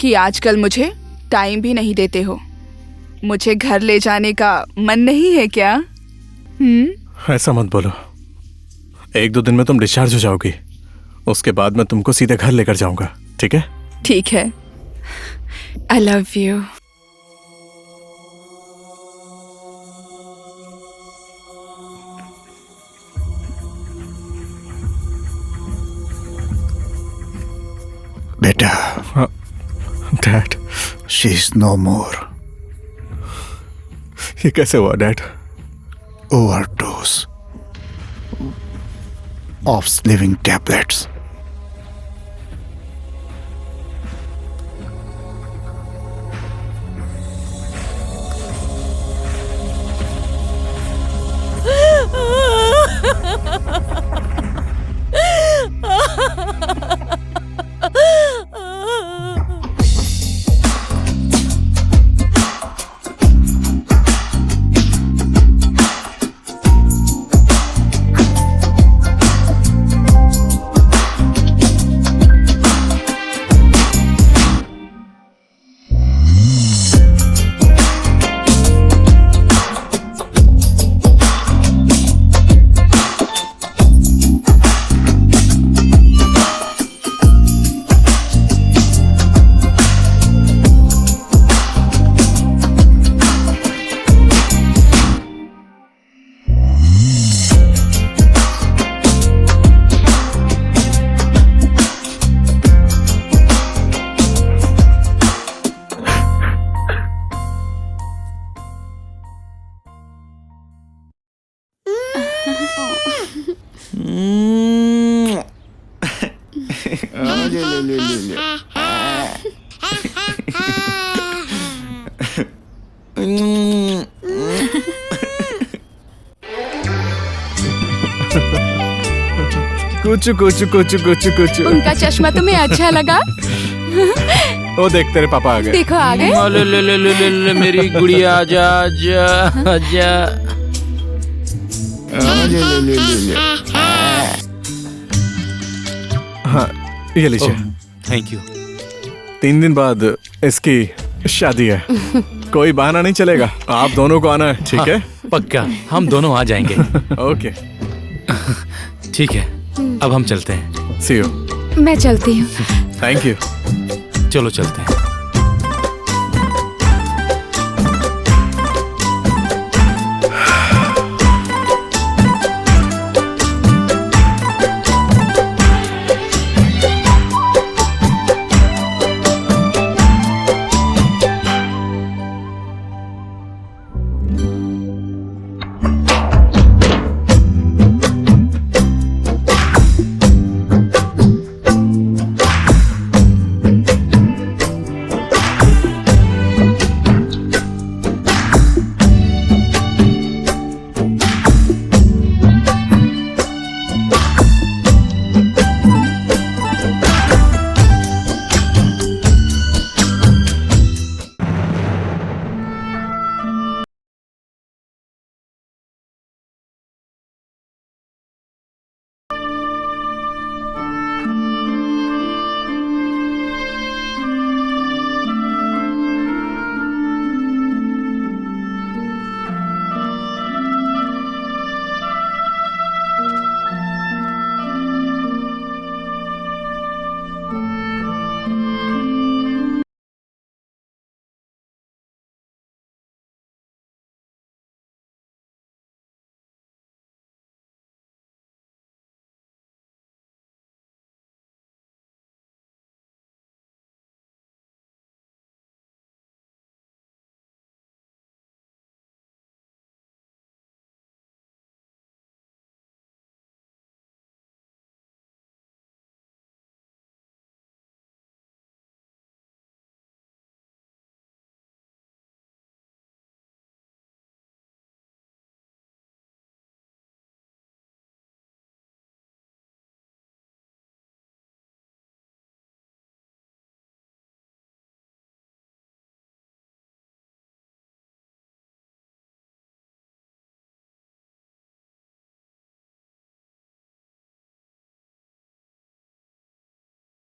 कि आजकल मुझे टाइम भी नहीं देते हो। मुझे घर ले जाने का मन नहीं है क्या? ऐसा मत बोलो। 1-2 दिन में तुम डिस्चार्ज हो जाओगी, उसके बाद मैं तुमको सीधे घर लेकर जाऊंगा, ठीक है? ठीक है। आई लव यू। बेटा, डैड, शी इज नो मोर। ये कैसे हुआ dad? Overdose of sleeping tablets. कुछ कुछ कुछ कुछ कुछ। उनका चश्मा तुम्हें अच्छा लगा? वो देख, तेरे पापा आ गए। देखो आ गए। ले ले ले ले ले ले मेरी गुड़िया, आजा आजा आजा। ले ले ले ले ले। हाँ, ये लीजिए। Thank you. 3 दिन बाद इसकी शादी है। कोई बहाना नहीं चलेगा, आप दोनों को आना है, ठीक है? पक्का, हम दोनों आ जाएंगे। ओके, ठीक है, अब हम चलते हैं। सी यू। मैं चलती हूँ। Thank you. चलो चलते हैं।